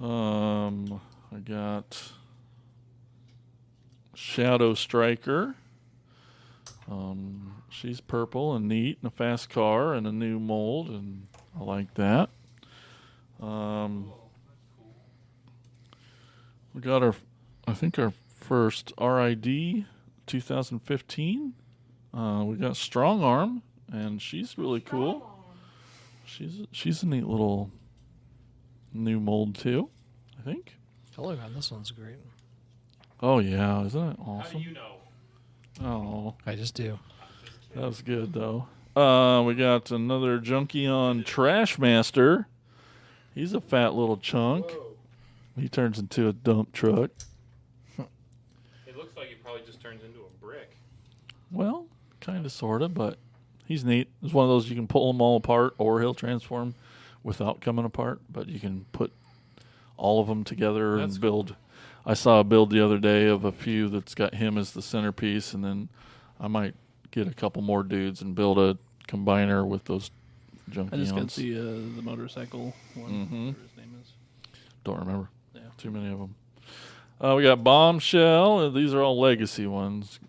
Speaker 2: I got Shadow Striker. She's purple and neat, and a fast car, and a new mold, and I like that. We got our first RID 2015. We got Strong Arm, and she's really cool. She's a neat little new mold too, I think.
Speaker 4: Color on this one's great.
Speaker 2: Oh yeah, isn't it awesome?
Speaker 3: How do you know?
Speaker 2: Oh,
Speaker 4: I just do.
Speaker 2: that was good though. We got another Junkion Trash Master. He's a fat little chunk.
Speaker 3: Whoa.
Speaker 2: He turns into a dump truck.
Speaker 3: It looks like it probably just turns into a brick.
Speaker 2: Well, kind of, sort of, but he's neat. It's one of those you can pull them all apart, or he'll transform without coming apart. But you can put all of them together
Speaker 3: That's
Speaker 2: and build. I saw a build the other day of a few that's got him as the centerpiece, and then I might get a couple more dudes and build a combiner with those
Speaker 5: I just got
Speaker 2: Junkions.
Speaker 5: the motorcycle one.
Speaker 2: Mhm.
Speaker 5: Whatever his name is.
Speaker 2: Don't remember.
Speaker 5: Yeah.
Speaker 2: Too many of them. We got Bombshell. These are all legacy ones,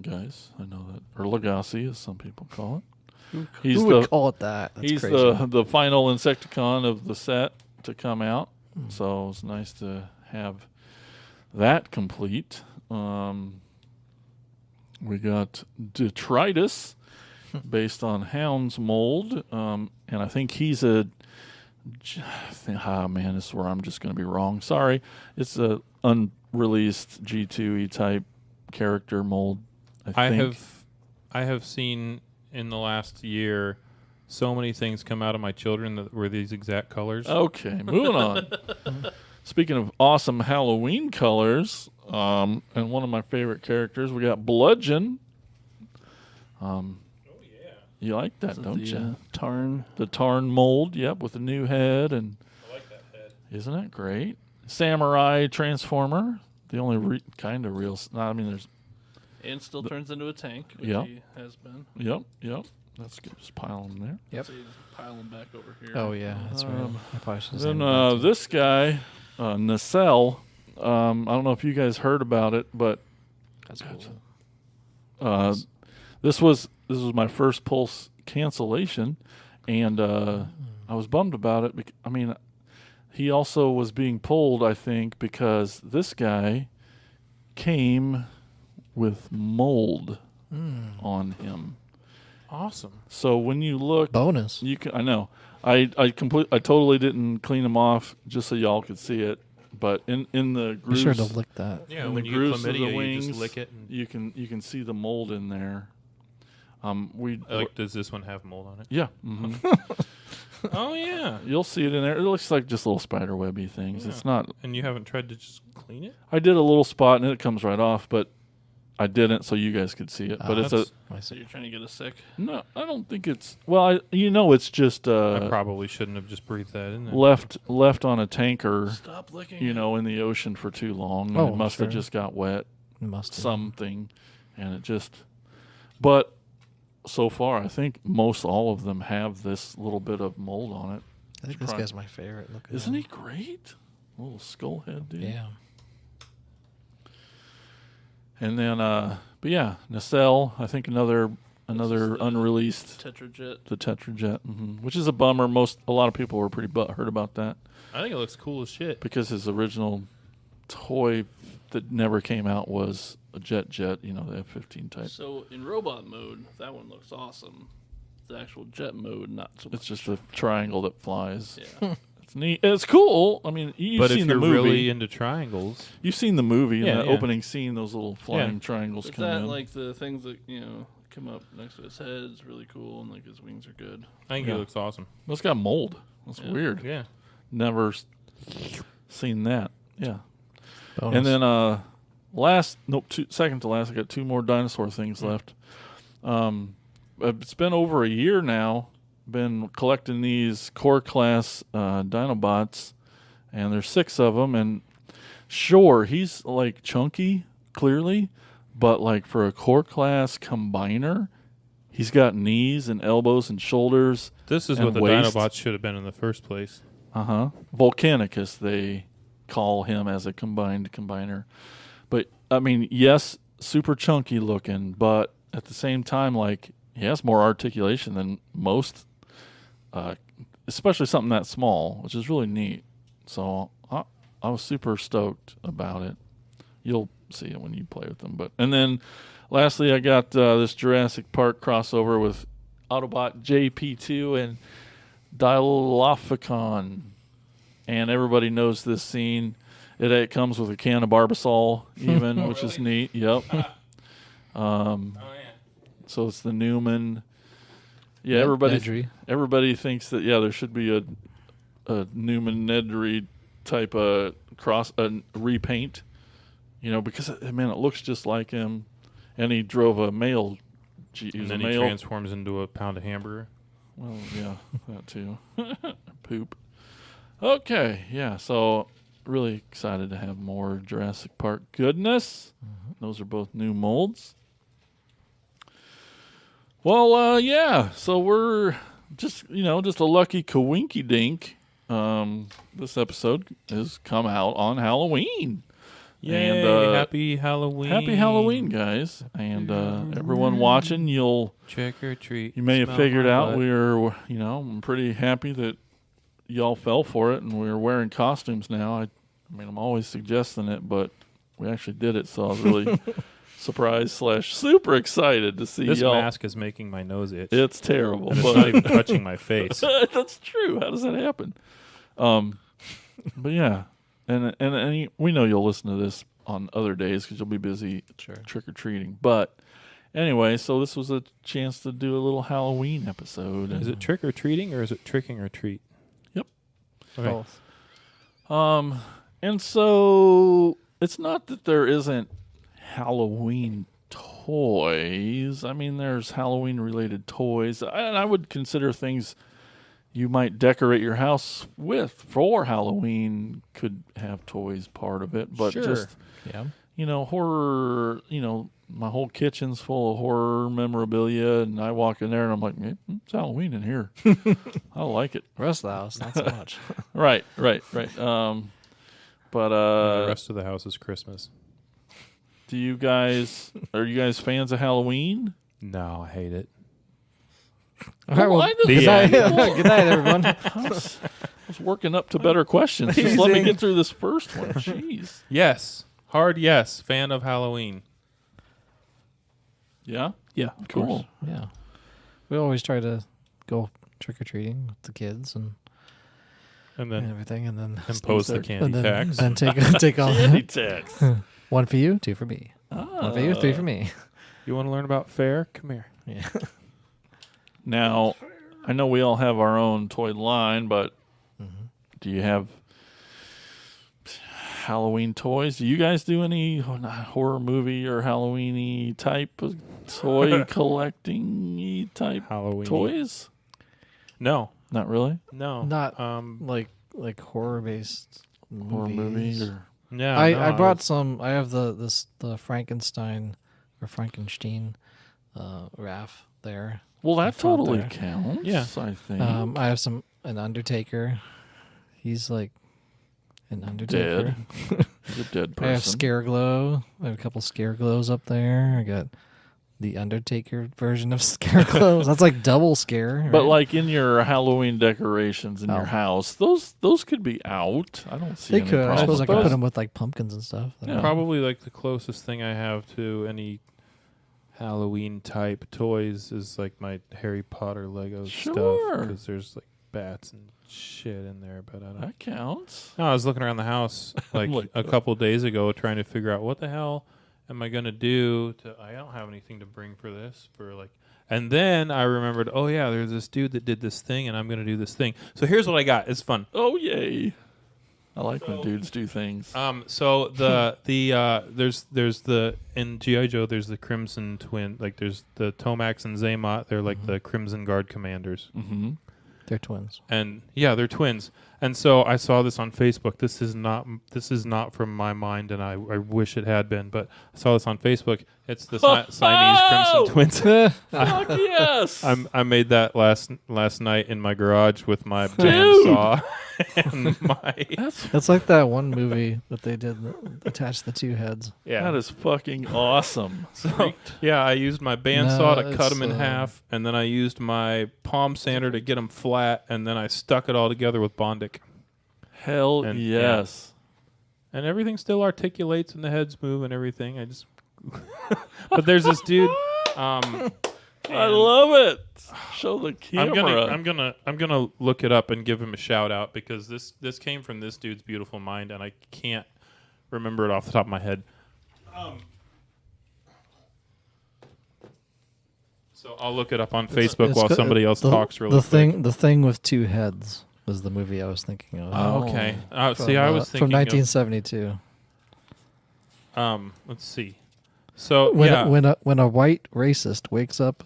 Speaker 2: guys. I know that, or Legacy, as some people call it. He's
Speaker 4: Who would call it that? That's
Speaker 2: he's
Speaker 4: crazy.
Speaker 2: the final Insecticon of the set to come out, so it's nice to have that complete. We got Detritus, based on Hound's mold, and I think he's a. Man, this is where I'm just going to be wrong. Sorry, it's a unreleased G2E type character mold. I think.
Speaker 3: I have seen in the last year so many things come out of my children that were these exact colors.
Speaker 2: Okay, moving on. Speaking of awesome Halloween colors, and one of my favorite characters, we got Bludgeon.
Speaker 3: Oh yeah,
Speaker 2: You like that,
Speaker 5: Is it
Speaker 2: don't
Speaker 5: the,
Speaker 2: you?
Speaker 5: Tarn.
Speaker 2: The Tarn mold, yep, with a new head, and
Speaker 3: I like that head.
Speaker 2: isn't that great? Samurai Transformer, the only kind of real. I mean, there's.
Speaker 5: And still turns into a tank, which
Speaker 2: Yeah.
Speaker 5: he has been.
Speaker 2: Yep. That's good. Just pile them there.
Speaker 4: Yep.
Speaker 5: So you just pile them back over here.
Speaker 4: Oh yeah, that's right. I probably should have
Speaker 2: Then this guy, Nacelle. I don't know if you guys heard about it, but
Speaker 4: That's cool.
Speaker 2: this was my first Pulse cancellation, and I was bummed about it. I mean, he also was being pulled, I think, because this guy came with mold on him.
Speaker 3: Awesome.
Speaker 2: So when you look,
Speaker 4: Bonus.
Speaker 2: you can. I know. I totally didn't clean them off just so y'all could see it. But in the
Speaker 4: Be
Speaker 2: grooves,
Speaker 4: sure to lick that.
Speaker 3: Yeah,
Speaker 2: in
Speaker 3: when
Speaker 2: the
Speaker 3: you
Speaker 2: grooves
Speaker 3: get
Speaker 2: of the
Speaker 3: chlamydia, you
Speaker 2: wings,
Speaker 3: just lick it. And,
Speaker 2: you can see the mold in there.
Speaker 3: does this one have mold on it?
Speaker 2: Yeah. hmm
Speaker 3: Oh yeah.
Speaker 2: You'll see it in there. It looks like just little spider webby things.
Speaker 3: Yeah.
Speaker 2: It's not.
Speaker 3: And you haven't tried to just clean it?
Speaker 2: I did a little spot and it comes right off, but I didn't so you guys could see it. But it's a
Speaker 3: that's-
Speaker 4: I
Speaker 5: So
Speaker 4: see.
Speaker 5: you're trying to get us sick.
Speaker 2: no. I don't think it's well. It's just
Speaker 3: I probably shouldn't have just breathed that in there.
Speaker 2: left on a tanker.
Speaker 5: Stop licking.
Speaker 2: In the ocean for too long. And
Speaker 4: Oh,
Speaker 2: it must have
Speaker 4: sure.
Speaker 2: just got wet.
Speaker 4: Must have.
Speaker 2: Something, and it just. But so far, I think most all of them have this little bit of mold on it.
Speaker 4: I think this
Speaker 2: Try-
Speaker 4: guy's my favorite. Look at
Speaker 2: Isn't
Speaker 4: him.
Speaker 2: he great? Little skull head dude.
Speaker 4: Yeah.
Speaker 2: And then, but yeah, Nacelle, I think another another unreleased
Speaker 5: Tetrajet.
Speaker 2: the Tetrajet, which is a bummer. A lot of people were pretty butthurt about that
Speaker 3: I think it looks cool as shit.
Speaker 2: because his original toy that never came out was a jet, the F-15 type.
Speaker 5: So in robot mode, that one looks awesome. The actual jet mode, not so much.
Speaker 2: It's just a triangle that flies.
Speaker 5: Yeah.
Speaker 2: It's neat. It's cool. I mean, you've
Speaker 3: But
Speaker 2: seen
Speaker 3: if
Speaker 2: the
Speaker 3: you're
Speaker 2: movie.
Speaker 3: really into triangles,
Speaker 2: You've seen the movie
Speaker 3: Yeah,
Speaker 2: in the
Speaker 3: yeah.
Speaker 2: opening scene. Those little flying
Speaker 3: Yeah.
Speaker 2: triangles
Speaker 5: Is
Speaker 2: come
Speaker 5: that
Speaker 2: in.
Speaker 5: like the things that come up next to his head? Is really cool, and like his wings are good.
Speaker 3: I think
Speaker 2: Yeah.
Speaker 3: it looks awesome.
Speaker 2: It's got mold. That's
Speaker 5: Yeah.
Speaker 2: weird.
Speaker 3: Yeah.
Speaker 2: Never seen that. Yeah.
Speaker 4: Bonus.
Speaker 2: And then second to last, I got 2 more dinosaur things left. It's been over a year now. Been collecting these core class Dinobots, and there's 6 of them. And sure, he's like chunky, clearly, but like for a core class combiner, he's got knees and elbows and shoulders.
Speaker 3: This is
Speaker 2: And
Speaker 3: what the
Speaker 2: waist.
Speaker 3: Dinobots should have been in the first place.
Speaker 2: Volcanicus, they call him as a combiner. But I mean, yes, super chunky looking, but at the same time, like he has more articulation than most, especially something that small, which is really neat. So I was super stoked about it. You'll see it when you play with them. And then lastly, I got this Jurassic Park crossover with Autobot JP2 and Dilophoncon. And everybody knows this scene. It comes with a can of Barbasol, even, which is neat. Yep. So it's the Newman. Yeah, everybody thinks that there should be a Newman Nedry type of repaint, because it looks just like him, and he drove a male.
Speaker 3: And then he transforms into a pound of hamburger.
Speaker 2: Well, yeah, that too. Poop. Okay, yeah. So really excited to have more Jurassic Park goodness. Those are both new molds. Well, yeah. So we're just a lucky kawinky dink. This episode has come out on Halloween.
Speaker 3: Yay,
Speaker 2: And,
Speaker 3: happy Halloween.
Speaker 2: Happy Halloween, guys. And everyone watching,
Speaker 3: Trick or treat.
Speaker 2: you may have
Speaker 3: Smell
Speaker 2: figured
Speaker 3: my
Speaker 2: out
Speaker 3: butt.
Speaker 2: I'm pretty happy that y'all fell for it and we're wearing costumes now. I mean, I'm always suggesting it, but we actually did it, so I was really surprised / super excited to see
Speaker 3: This
Speaker 2: y'all.
Speaker 3: mask is making my nose itch.
Speaker 2: It's terrible,
Speaker 3: and it's
Speaker 2: but
Speaker 3: not even touching my face.
Speaker 2: that's true. How does that happen? But yeah, and we know you'll listen to this on other days because you'll be busy trick or treating. But anyway, so this was a chance to do a little Halloween episode.
Speaker 3: Is it trick or treating or is it tricking or treat?
Speaker 2: Yep.
Speaker 3: Okay.
Speaker 4: Both.
Speaker 2: And so it's not that there isn't Halloween toys. I mean, there's Halloween related toys, and I would consider things you might decorate your house with for Halloween could have toys part of it, but
Speaker 3: Sure.
Speaker 2: just horror. My whole kitchen's full of horror memorabilia, and I walk in there and I'm like, it's Halloween in here. I like it.
Speaker 4: The rest of the house, not so much.
Speaker 2: Right. But
Speaker 3: the rest of the house is Christmas.
Speaker 2: are you guys fans of Halloween?
Speaker 3: No, I hate it.
Speaker 4: All right, well,
Speaker 2: I know
Speaker 4: good
Speaker 2: that.
Speaker 4: night. Good night, everyone.
Speaker 2: I was working up to better questions. Just let me get through this first one. Jeez.
Speaker 3: Yes. Hard yes. Fan of Halloween.
Speaker 2: Yeah?
Speaker 4: Yeah,
Speaker 2: Cool.
Speaker 4: Yeah, we always try to go trick or treating with the kids and
Speaker 3: And then
Speaker 4: everything, and then
Speaker 3: impose the candy
Speaker 4: and then,
Speaker 3: tax.
Speaker 4: Then take all
Speaker 2: Candy tax.
Speaker 4: 1 for you, 2 for me. 1 for you, 3 for me.
Speaker 3: You want to learn about fair? Come here.
Speaker 4: Yeah.
Speaker 2: Now, I know we all have our own toy line, but do you have Halloween toys? Do you guys do any horror movie or Halloween-y type of toy collecting type
Speaker 3: Halloween
Speaker 2: toys?
Speaker 3: No.
Speaker 2: Not really?
Speaker 3: No.
Speaker 4: Not like horror based
Speaker 2: Horror movie or
Speaker 3: Yeah.
Speaker 4: I brought some. I have the Frankenstein or Frankenstein raff there.
Speaker 2: well, that
Speaker 4: front
Speaker 2: totally
Speaker 4: there.
Speaker 2: counts.
Speaker 3: Yeah.
Speaker 2: I think.
Speaker 4: I have an Undertaker. He's like an Undertaker.
Speaker 2: He's a dead
Speaker 4: I have
Speaker 2: person.
Speaker 4: Scareglow. I have a couple Scareglows up there. I got the Undertaker version of scarecrows. That's like double scare.
Speaker 2: But
Speaker 4: right?
Speaker 2: like in your Halloween decorations in
Speaker 4: Oh.
Speaker 2: your house, those could be out. I don't see
Speaker 4: they
Speaker 2: any
Speaker 4: could. I
Speaker 2: problem
Speaker 4: suppose I
Speaker 2: with
Speaker 4: could
Speaker 2: that.
Speaker 4: put them with like pumpkins and stuff.
Speaker 2: Yeah.
Speaker 3: Probably like the closest thing I have to any Halloween type toys is like my Harry Potter Lego stuff
Speaker 2: Sure.
Speaker 3: because there's like bats and shit in there. But I don't.
Speaker 2: That counts.
Speaker 3: No, I was looking around the house like
Speaker 2: Like
Speaker 3: a
Speaker 2: that.
Speaker 3: couple days ago trying to figure out what the hell am I gonna do to I don't have anything to bring for this for like and then I remembered, oh yeah, there's this dude that did this thing and I'm gonna do this thing. So here's what I got. It's fun.
Speaker 2: Oh yay! I like when dudes do things.
Speaker 3: So the there's the in G.I. Joe there's the Crimson Twin, like there's the Tomax and Zaymot, they're like the Crimson Guard commanders.
Speaker 2: Mm-hmm.
Speaker 4: They're twins.
Speaker 3: And yeah, they're twins. And so I saw this on Facebook. This is not from my mind, and I wish it had been. But I saw this on Facebook. It's the Siamese Crimson Twins.
Speaker 2: Fuck yes!
Speaker 3: I made that last night in my garage with my bandsaw and my
Speaker 4: That's like that one movie that they did that attached the two heads.
Speaker 2: That is fucking awesome.
Speaker 3: So, yeah, I used my bandsaw
Speaker 4: No,
Speaker 3: to cut
Speaker 4: it's,
Speaker 3: them in half, and then I used my palm sander to get them flat, and then I stuck it all together with Bondic.
Speaker 2: Hell
Speaker 3: And-
Speaker 2: yes.
Speaker 3: And everything still articulates, and the heads move, and everything. I just, but there's this dude.
Speaker 2: I love it. Show the camera.
Speaker 3: I'm gonna look it up and give him a shout out because this came from this dude's beautiful mind, and I can't remember it off the top of my head. So I'll look it up on Facebook
Speaker 4: It's
Speaker 3: while
Speaker 4: co-
Speaker 3: somebody else
Speaker 4: the-
Speaker 3: talks really quick.
Speaker 4: The thing with two heads was the movie I was thinking of.
Speaker 3: Oh, okay.
Speaker 4: From,
Speaker 3: See, I was thinking
Speaker 4: from 1972.
Speaker 3: let's see. So
Speaker 4: When a white racist wakes up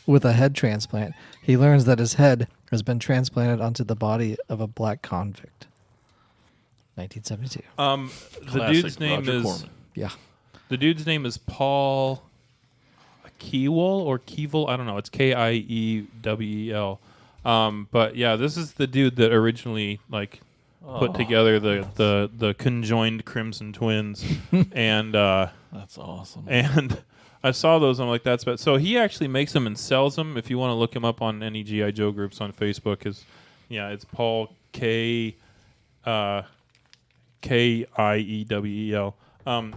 Speaker 4: with a head transplant, he learns that his head has been transplanted onto the body of a black convict. 1972.
Speaker 3: the
Speaker 2: Classic
Speaker 3: dude's name
Speaker 2: Roger
Speaker 3: is
Speaker 2: Corman.
Speaker 4: Yeah.
Speaker 3: the dude's name is Paul Keewell or Keevil. I don't know. It's Kiewel. But yeah, this is the dude that originally put together the conjoined Crimson Twins, and
Speaker 2: That's awesome.
Speaker 3: and I saw those. I'm like, that's bad. So he actually makes them and sells them. If you want to look him up on any GI Joe groups on Facebook, it's Paul Kiewel.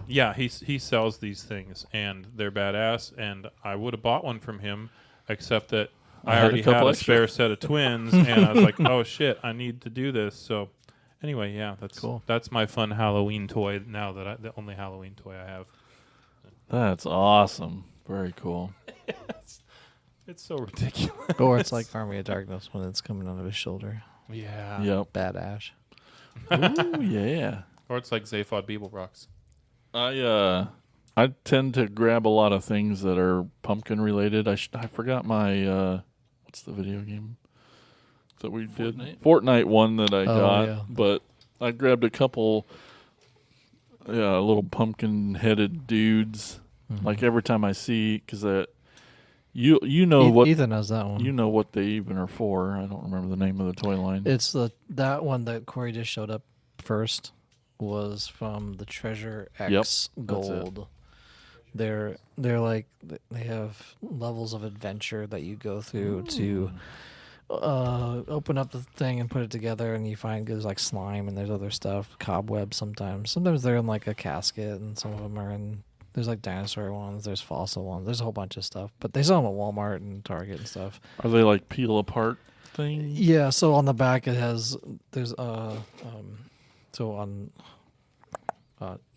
Speaker 3: Yeah, he sells these things, and they're badass. And I would have bought one from him, except that I already had a spare set of twins, and I was like, oh shit, I need to do this. So anyway, yeah, that's
Speaker 4: Cool.
Speaker 3: That's my fun Halloween toy now that the only Halloween toy I have.
Speaker 2: That's awesome. Very cool.
Speaker 3: It's so ridiculous.
Speaker 4: Or it's like Army of Darkness when it's coming out of his shoulder.
Speaker 3: Yeah.
Speaker 2: Yep.
Speaker 4: Bad Ash.
Speaker 2: Ooh, yeah.
Speaker 3: Or it's like Zaphod Beeblebrox.
Speaker 2: I tend to grab a lot of things that are pumpkin related. I forgot my what's the video game that we did? Fortnite one that I got,
Speaker 4: yeah.
Speaker 2: but I grabbed a couple little pumpkin headed dudes. Like every time I see, because you know what
Speaker 4: Ethan knows that one.
Speaker 2: you know what they even are for. I don't remember the name of the toy line.
Speaker 4: It's that one that Corey just showed up first was from the Treasure X
Speaker 2: Yep, that's it.
Speaker 4: Gold. They're like they have levels of adventure that you go through to open up the thing and put it together, and you find there's like slime and there's other stuff, cobwebs sometimes. Sometimes they're in like a casket, and some of them are in. There's like dinosaur ones, there's fossil ones, there's a whole bunch of stuff. But they sell them at Walmart and Target and stuff.
Speaker 2: Are they like peel apart things?
Speaker 4: Yeah, so on the back it has there's so on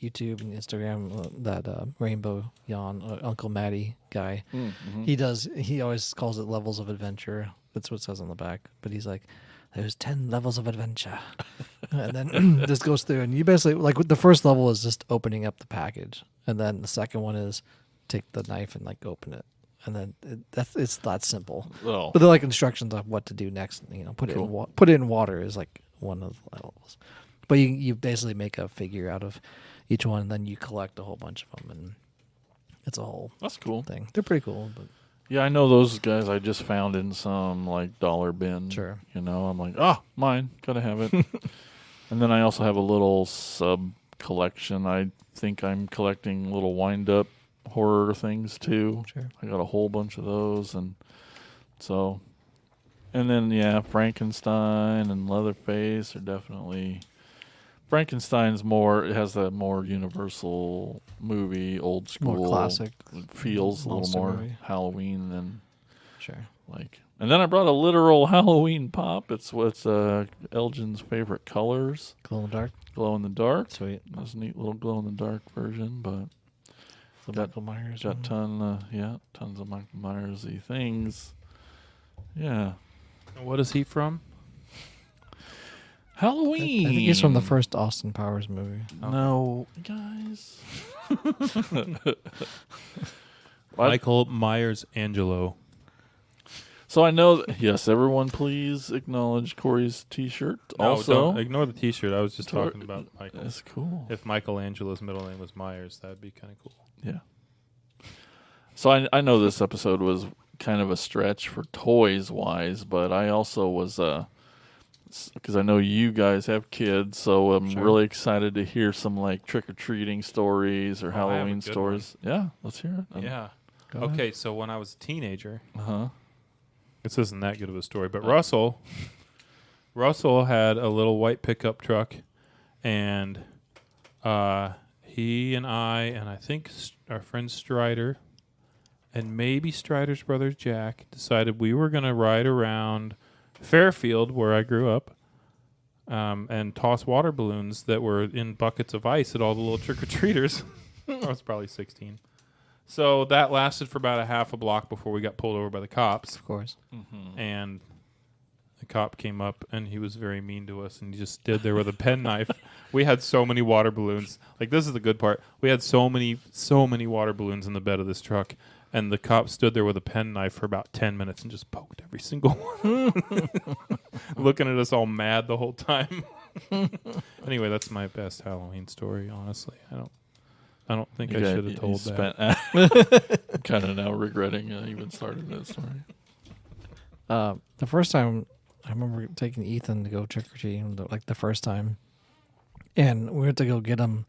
Speaker 4: YouTube and Instagram that Rainbow Yawn Uncle Matty guy he always calls it levels of adventure. That's what it says on the back. But he's like, there's 10 levels of adventure, and then this goes through, and you basically like the first level is just opening up the package, and then the second one is take the knife and like open it. And then it's that simple.
Speaker 2: Oh.
Speaker 4: But they're like instructions on what to do next. You know, put it in water is like one of the levels. But you basically make a figure out of each one, and then you collect a whole bunch of them, and it's a whole
Speaker 2: That's cool.
Speaker 4: thing. They're pretty cool, but
Speaker 2: Yeah, I know those guys I just found in some like dollar bin.
Speaker 4: Sure.
Speaker 2: You know, I'm like, mine, gotta have it. And then I also have a little sub collection. I think I'm collecting little wind up horror things too.
Speaker 4: Sure.
Speaker 2: I got a whole bunch of those, and so, and then Frankenstein and Leatherface are definitely. Frankenstein's it has that more universal movie, old school,
Speaker 4: More classic.
Speaker 2: It feels a little
Speaker 4: monster
Speaker 2: more
Speaker 4: movie.
Speaker 2: Halloween than
Speaker 4: Sure.
Speaker 2: like. And then I brought a literal Halloween pop. It's what's Elgin's favorite colors.
Speaker 4: Glow in the dark.
Speaker 2: Glow in the dark.
Speaker 4: Sweet.
Speaker 2: That's a neat little glow in the dark version, but
Speaker 4: The
Speaker 2: Got-
Speaker 4: Michael Myers.
Speaker 2: got
Speaker 4: one.
Speaker 2: tons of Michael Myers-y things. Yeah.
Speaker 3: And what is he from?
Speaker 2: Halloween.
Speaker 4: I think he's from the first Austin Powers movie.
Speaker 2: No, guys.
Speaker 3: Michael Myers Angelo.
Speaker 2: So I know. Yes, everyone, please acknowledge Corey's T-shirt.
Speaker 3: No,
Speaker 2: also,
Speaker 3: don't ignore the T-shirt. I was just talking about Michael.
Speaker 2: that's cool.
Speaker 3: If Michelangelo's middle name was Myers, that'd be kind of cool.
Speaker 2: Yeah. So I know this episode was kind of a stretch for toys wise, but I also was because I know you guys have kids, so I'm
Speaker 3: Sure.
Speaker 2: really excited to hear some like trick or treating stories or
Speaker 3: Oh, I have a
Speaker 2: Halloween
Speaker 3: good
Speaker 2: stories. Yeah, let's hear it.
Speaker 3: Yeah.
Speaker 2: Go ahead.
Speaker 3: Okay, so when I was a teenager,
Speaker 2: Uh-huh.
Speaker 3: this isn't that good of a story, but Russell had a little white pickup truck, and he and I think our friend Strider, and maybe Strider's brother Jack, decided we were going to ride around Fairfield, where I grew up, and toss water balloons that were in buckets of ice at all the little trick-or-treaters. I was probably 16. So that lasted for about a half a block before we got pulled over by the cops.
Speaker 4: Of course.
Speaker 3: And the cop came up, and he was very mean to us, and he just stood there with a penknife. We had so many water balloons. Like, this is the good part. We had so many water balloons in the bed of this truck, and the cop stood there with a penknife for about 10 minutes and just poked every single one, looking at us all mad the whole time. Anyway, that's my best Halloween story, honestly. I don't think I should have told that.
Speaker 2: I'm kind of now regretting I even started that story.
Speaker 4: The first time I remember taking Ethan to go trick or treating, like the first time, and we went to go get him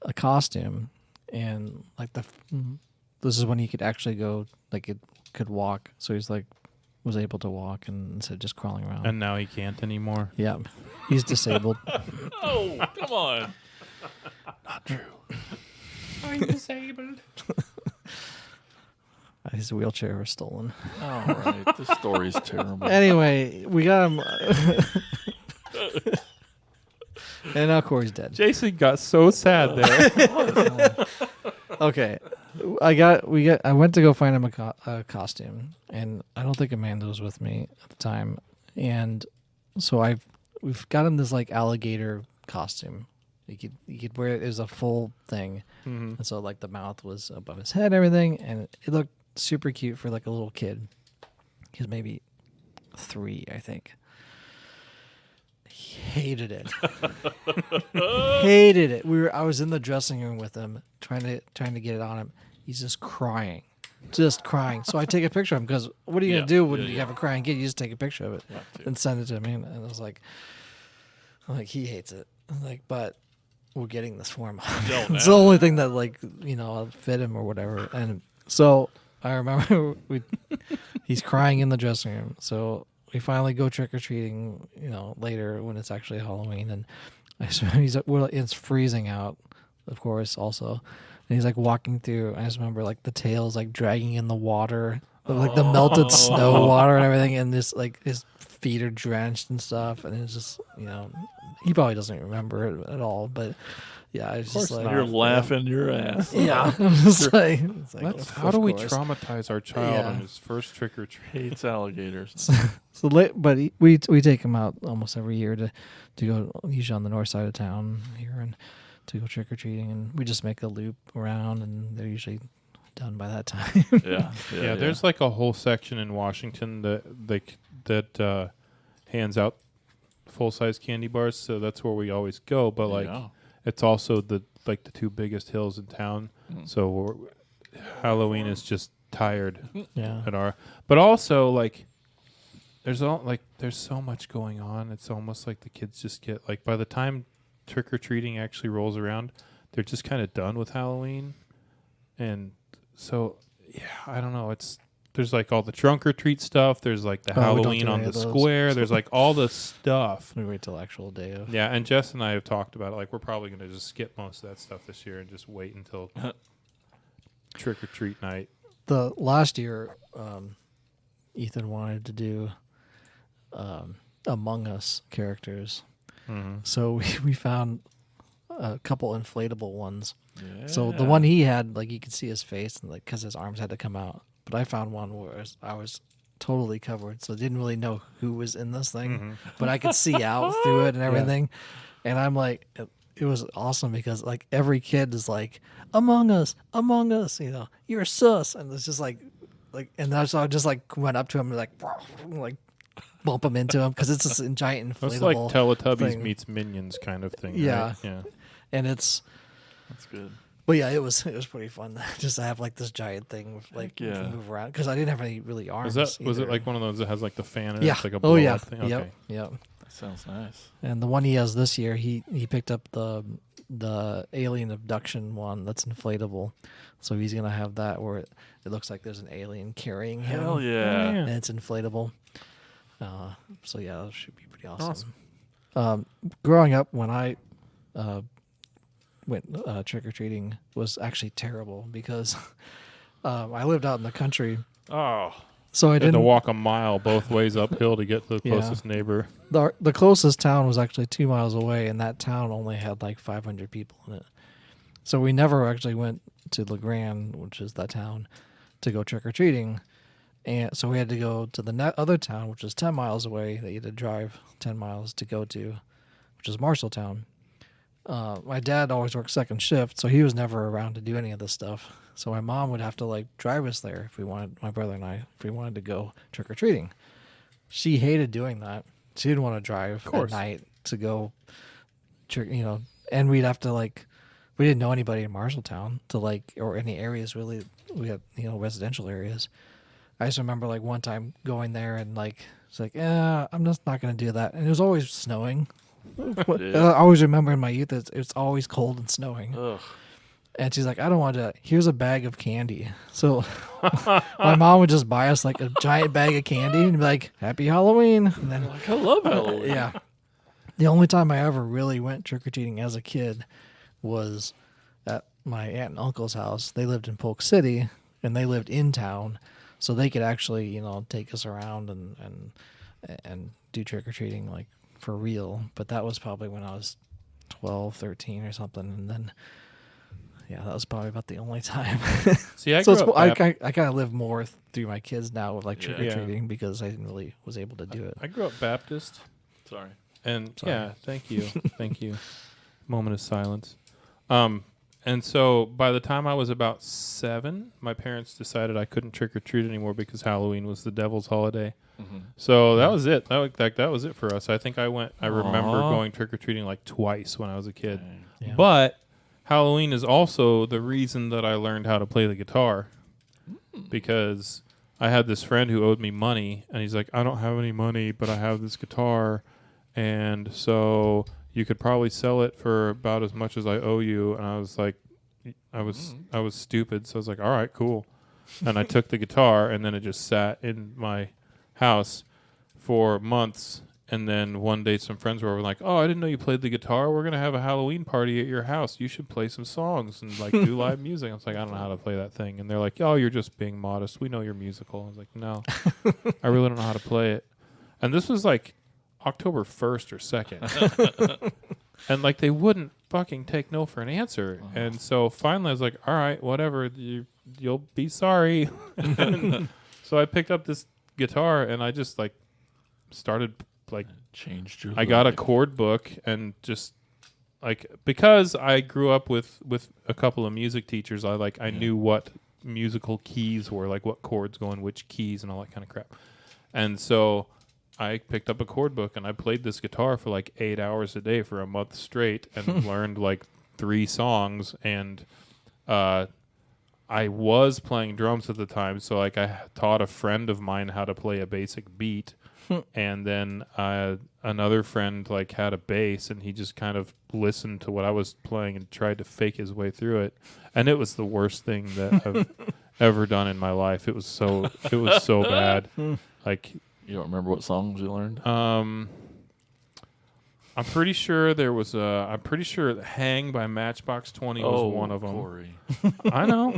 Speaker 4: a costume, and like this is when he could actually go, like it could walk. So he's like was able to walk and instead of just crawling around.
Speaker 3: And now he can't anymore.
Speaker 4: Yeah, he's disabled.
Speaker 2: Oh, come on. Not true.
Speaker 3: I'm disabled.
Speaker 4: His wheelchair was stolen.
Speaker 2: All right, this story's terrible.
Speaker 4: Anyway, we got him, and now Corey's dead.
Speaker 3: Jason got so sad there.
Speaker 4: Okay, I went to go find him a costume, and I don't think Amanda was with me at the time, and so we've got him this like alligator costume. You could wear it as a full thing, and so like the mouth was above his head, and everything, and it looked super cute for like a little kid. He was maybe 3, I think. He hated it. Hated it. I was in the dressing room with him, trying to get it on him. He's just crying. So I take a picture of him because what are you gonna do when you have a crying kid? You just take a picture of it and send it to me. And I was like, he hates it. I'm like, but we're getting this for him. It's the only thing that like fit him or whatever. And so I remember he's crying in the dressing room. So we finally go trick or treating, later when it's actually Halloween, and it's freezing out, of course, also, and he's like walking through. I just remember like the tail's like dragging in the water, like the melted snow water and everything, and this like his feet are drenched and stuff, and it's just he probably doesn't remember it at all, but yeah, it's just like
Speaker 2: You're laughing your ass.
Speaker 4: yeah, I'm just like,
Speaker 3: How do we
Speaker 4: course.
Speaker 3: traumatize our child on
Speaker 4: Yeah.
Speaker 3: his first trick or treat?
Speaker 2: Hates alligators.
Speaker 4: So, but we take him out almost every year to go, usually on the north side of town here, and to go trick or treating, and we just make a loop around, and they're usually done by that time.
Speaker 3: Yeah, there's like a whole section in Washington that hands out full-size candy bars, so that's where we always go. But like, it's also the 2 biggest hills in town, so Halloween is just tired
Speaker 4: Yeah.
Speaker 3: at our. But also like, there's so much going on. It's almost like the kids just get like, by the time trick or treating actually rolls around, they're just kind of done with Halloween. And so, yeah, I don't know. There's like all the trunk or treat stuff. There's like the
Speaker 4: Oh, we don't
Speaker 3: Halloween
Speaker 4: do
Speaker 3: on
Speaker 4: any
Speaker 3: the
Speaker 4: of those.
Speaker 3: square. There's like all the stuff.
Speaker 4: We wait till the actual day of.
Speaker 3: Yeah, and Jess and I have talked about it. Like, we're probably going to just skip most of that stuff this year and just wait until trick or treat night.
Speaker 4: The last year, Ethan wanted to do Among Us characters.
Speaker 3: Mm-hmm.
Speaker 4: So we found a couple inflatable ones.
Speaker 2: Yeah.
Speaker 4: So the one he had, like, you could see his face, and like, because his arms had to come out. But I found one where I was totally covered, so I didn't really know who was in this thing, but I could see out through it and everything. And I'm like, it was awesome because like every kid is like, Among Us, you know, you're sus, and it's just like, and so I just like went up to him and like bump him into him because it's this giant inflatable.
Speaker 3: It's like Teletubbies
Speaker 4: thing.
Speaker 3: Meets Minions kind of thing.
Speaker 4: Yeah.
Speaker 3: Right? Yeah.
Speaker 4: And it's.
Speaker 2: That's good.
Speaker 4: But yeah, it was pretty fun just to have like this giant thing with, like you
Speaker 2: yeah.
Speaker 4: can move around because I didn't have any really arms.
Speaker 3: Was it
Speaker 4: either.
Speaker 3: like one of those that has like the fan in it?
Speaker 4: Yeah.
Speaker 3: It's like a
Speaker 4: Oh yeah.
Speaker 3: blow-up thing? Okay.
Speaker 4: Yep.
Speaker 2: That sounds nice.
Speaker 4: And the one he has this year, he picked up the alien abduction one that's inflatable, so he's gonna have that where it looks like there's an alien carrying him.
Speaker 2: Hell yeah.
Speaker 4: And it's inflatable. So yeah, that should be pretty awesome. Growing up, when I went trick or treating, was actually terrible because I lived out in the country,
Speaker 2: Oh.
Speaker 4: so I
Speaker 3: You had to
Speaker 4: didn't.
Speaker 3: walk a mile both ways uphill to get to the
Speaker 4: Yeah.
Speaker 3: closest neighbor.
Speaker 4: The closest town was actually 2 miles away, and that town only had like 500 people in it. So we never actually went to LeGrand, which is that town, to go trick or treating. And so we had to go to the other town, which is 10 miles away, that you had to drive 10 miles to go to, which is Marshalltown. My dad always worked second shift, so he was never around to do any of this stuff. So my mom would have to like drive us there if we wanted, my brother and I, if we wanted to go trick or treating. She hated doing that. She didn't want to drive at night to go, you know, and we'd have to like, we didn't know anybody in Marshalltown to like, or any areas really. We had, you know, residential areas. I just remember like one time going there and like, it's like, I'm just not going to do that. And it was always snowing. I always remember in my youth, it's always cold and snowing.
Speaker 2: Ugh.
Speaker 4: And she's like, I don't want to. Here's a bag of candy. So my mom would just buy us like a giant bag of candy and be like, Happy Halloween. And then,
Speaker 2: Like, I love Halloween.
Speaker 4: yeah. The only time I ever really went trick-or-treating as a kid was at my aunt and uncle's house. They lived in Polk City, and they lived in town. So they could actually, you know, take us around and do trick-or-treating like for real. But that was probably when I was 12, 13 or something. And then... yeah, that was probably about the only time.
Speaker 3: See, I
Speaker 4: so
Speaker 3: grew up
Speaker 4: I kind of live more through my kids now with like trick or
Speaker 3: Yeah.
Speaker 4: treating because I didn't really was able to do it.
Speaker 3: I grew up Baptist,
Speaker 2: Sorry.
Speaker 3: and
Speaker 4: Sorry.
Speaker 3: yeah, thank you, thank you. Moment of silence. And so by the time I was about 7, my parents decided I couldn't trick or treat anymore because Halloween was the devil's holiday.
Speaker 2: Mm-hmm.
Speaker 3: So that was it. That was it for us. I think I remember
Speaker 2: Aw.
Speaker 3: going trick or treating like twice when I was a kid.
Speaker 2: Dang.
Speaker 4: Yeah.
Speaker 3: But Halloween is also the reason that I learned how to play the guitar, because I had this friend who owed me money, and he's like, I don't have any money, but I have this guitar, and so you could probably sell it for about as much as I owe you. And I was like, I was stupid, so I was like, all right, cool. And I took the guitar, and then it just sat in my house for months. And then one day some friends were like, oh, I didn't know you played the guitar. We're going to have a Halloween party at your house. You should play some songs and like do live music. I was like, I don't know how to play that thing. And they're like, oh, you're just being modest. We know you're musical. I was like, no, I really don't know how to play it. And this was like October 1st or 2nd. And like they wouldn't fucking take no for an answer.
Speaker 2: Wow.
Speaker 3: And so finally I was like, all right, whatever. You'll be sorry. And so I picked up this guitar and I just like started like
Speaker 2: Changed your
Speaker 3: I got a
Speaker 2: life.
Speaker 3: chord book and just like because I grew up with a couple of music teachers, I knew what musical keys were, like what chords go in which keys and all that kind of crap. And so I picked up a chord book and I played this guitar for like 8 hours a day for a month straight and learned like 3 songs. And I was playing drums at the time, so like I taught a friend of mine how to play a basic beat. And then another friend like had a bass, and he just kind of listened to what I was playing and tried to fake his way through it. And it was the worst thing that I've ever done in my life. It was so bad. Like,
Speaker 2: You don't remember what songs you learned?
Speaker 3: I'm pretty sure there was I'm pretty sure "Hang" by Matchbox 20 was one of them.
Speaker 2: Corey.
Speaker 3: I know.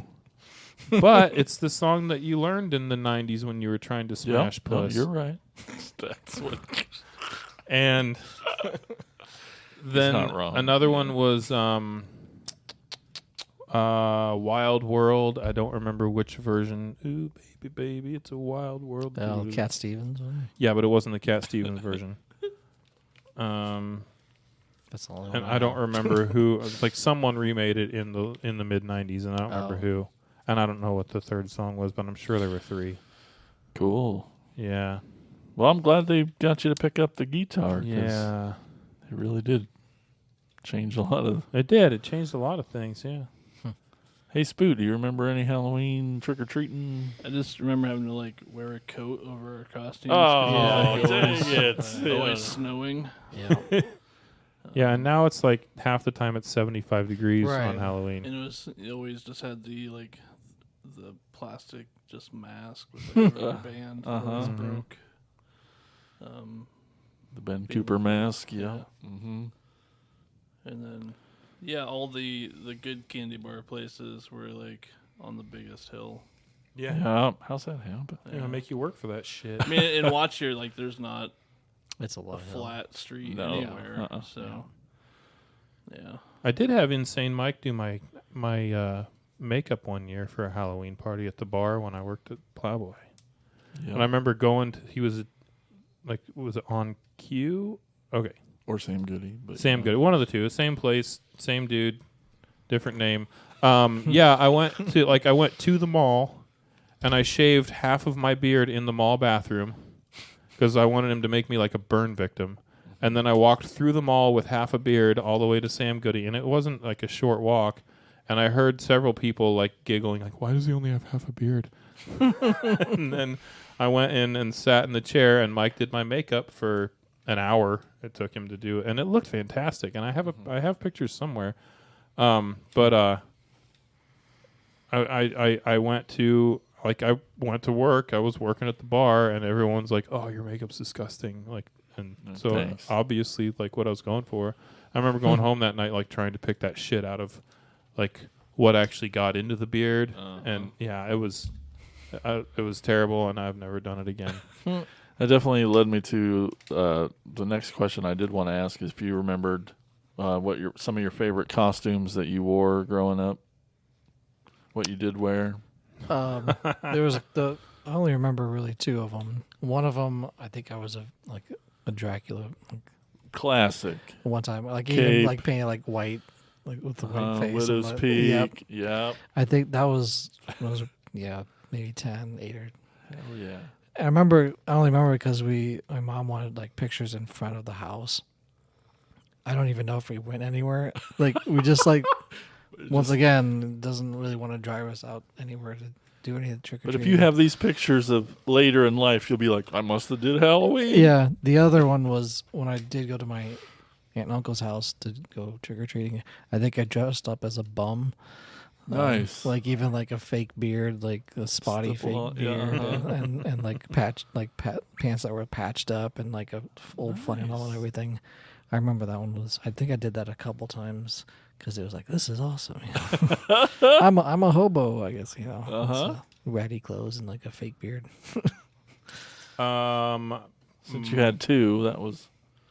Speaker 3: But it's the song that you learned in the 90s when you were trying to smash puss.
Speaker 2: You're right. That's what.
Speaker 3: And then
Speaker 2: not wrong.
Speaker 3: another one was Wild World. I don't remember which version. Ooh, baby, baby, it's a wild world.
Speaker 4: Oh, Cat Stevens one.
Speaker 3: Yeah, but it wasn't the Cat Stevens version.
Speaker 4: That's the only one.
Speaker 3: And I don't remember who. Like someone remade it in the mid 90s, and I don't remember who. And I don't know what the third song was, but I'm sure there were 3.
Speaker 2: Cool.
Speaker 3: Yeah.
Speaker 2: Well, I'm glad they got you to pick up the guitar. 'Cause
Speaker 3: Yeah.
Speaker 2: it really did change a lot of.
Speaker 3: It did. It changed a lot of things. Yeah.
Speaker 2: Hey, Spoot, do you remember any Halloween trick or treating?
Speaker 5: I just remember having to like wear a coat over our costumes.
Speaker 2: Oh,
Speaker 5: Like,
Speaker 2: dang
Speaker 5: always,
Speaker 2: it.
Speaker 5: always snowing.
Speaker 4: Yeah.
Speaker 3: Yeah, and now it's like half the time it's 75 degrees
Speaker 4: Right.
Speaker 3: on Halloween.
Speaker 5: And it always just had the plastic just mask with like a rubber band that always
Speaker 3: Mhm.
Speaker 5: broke.
Speaker 2: The Ben Cooper mask, yeah.
Speaker 5: Yeah.
Speaker 2: Mm-hmm.
Speaker 5: And then all the good candy bar places were like on the biggest hill.
Speaker 2: Yeah. How's that happen?
Speaker 3: They're gonna make you work for that shit.
Speaker 5: I mean, in Watch here, like there's not
Speaker 4: It's a
Speaker 5: a
Speaker 4: lot.
Speaker 5: flat street
Speaker 2: No.
Speaker 5: anywhere.
Speaker 2: Uh-uh.
Speaker 5: So yeah.
Speaker 3: I did have Insane Mike do my makeup one year for a Halloween party at the bar when I worked at Plowboy.
Speaker 2: Yeah.
Speaker 3: And I remember going to, he was like, was it on cue? Okay.
Speaker 2: Or Sam Goody. But
Speaker 3: Sam
Speaker 2: yeah.
Speaker 3: Good. One of the two. Same place, same dude, different name. Yeah, I went to the mall and I shaved half of my beard in the mall bathroom because I wanted him to make me like a burn victim. And then I walked through the mall with half a beard all the way to Sam Goody, and it wasn't like a short walk. And I heard several people like giggling, like, "Why does he only have half a beard?" And then I went in and sat in the chair, and Mike did my makeup for an hour. It took him to do it, and it looked fantastic. And I have pictures somewhere. But I went to work. I was working at the bar, and everyone's like, "Oh, your makeup's disgusting!" Like, and so
Speaker 2: thanks.
Speaker 3: obviously, like what I was going for. I remember going home that night, like trying to pick that shit out of, like what actually got into the beard, and yeah, it was terrible, and I've never done it again.
Speaker 2: That definitely led me to the next question I did want to ask is if you remembered what some of your favorite costumes that you wore growing up, what you did wear.
Speaker 4: There was I only remember really 2 of them. One of them, I think I was a Dracula.
Speaker 2: Classic.
Speaker 4: One time, like
Speaker 2: Cape.
Speaker 4: even like painted like white, like with the white face.
Speaker 2: Widow's
Speaker 4: and
Speaker 2: Peak.
Speaker 4: Yep.
Speaker 2: Yep.
Speaker 4: I think that was maybe 10, 8 or.
Speaker 2: Hell yeah.
Speaker 4: I only remember because my mom wanted like pictures in front of the house. I don't even know if we went anywhere. Like we just like once again doesn't really want to drive us out anywhere to do any trick or
Speaker 2: But
Speaker 4: treating.
Speaker 2: if you have these pictures of later in life, you'll be like, I must have did Halloween.
Speaker 4: Yeah, the other one was when I did go to my aunt and uncle's house to go trick or treating. I think I dressed up as a bum.
Speaker 2: Nice.
Speaker 4: Like even like a fake beard, like a spotty
Speaker 2: Stipple
Speaker 4: fake
Speaker 2: on- yeah,
Speaker 4: beard,
Speaker 2: uh-huh.
Speaker 4: and like pants that were patched up and like a old flannel and everything. I remember that one was. I think I did that a couple times because it was like, this is awesome. You know? I'm a hobo, I guess. You know,
Speaker 2: Uh-huh.
Speaker 4: ratty clothes and like a fake beard.
Speaker 2: Since you had 2, that was.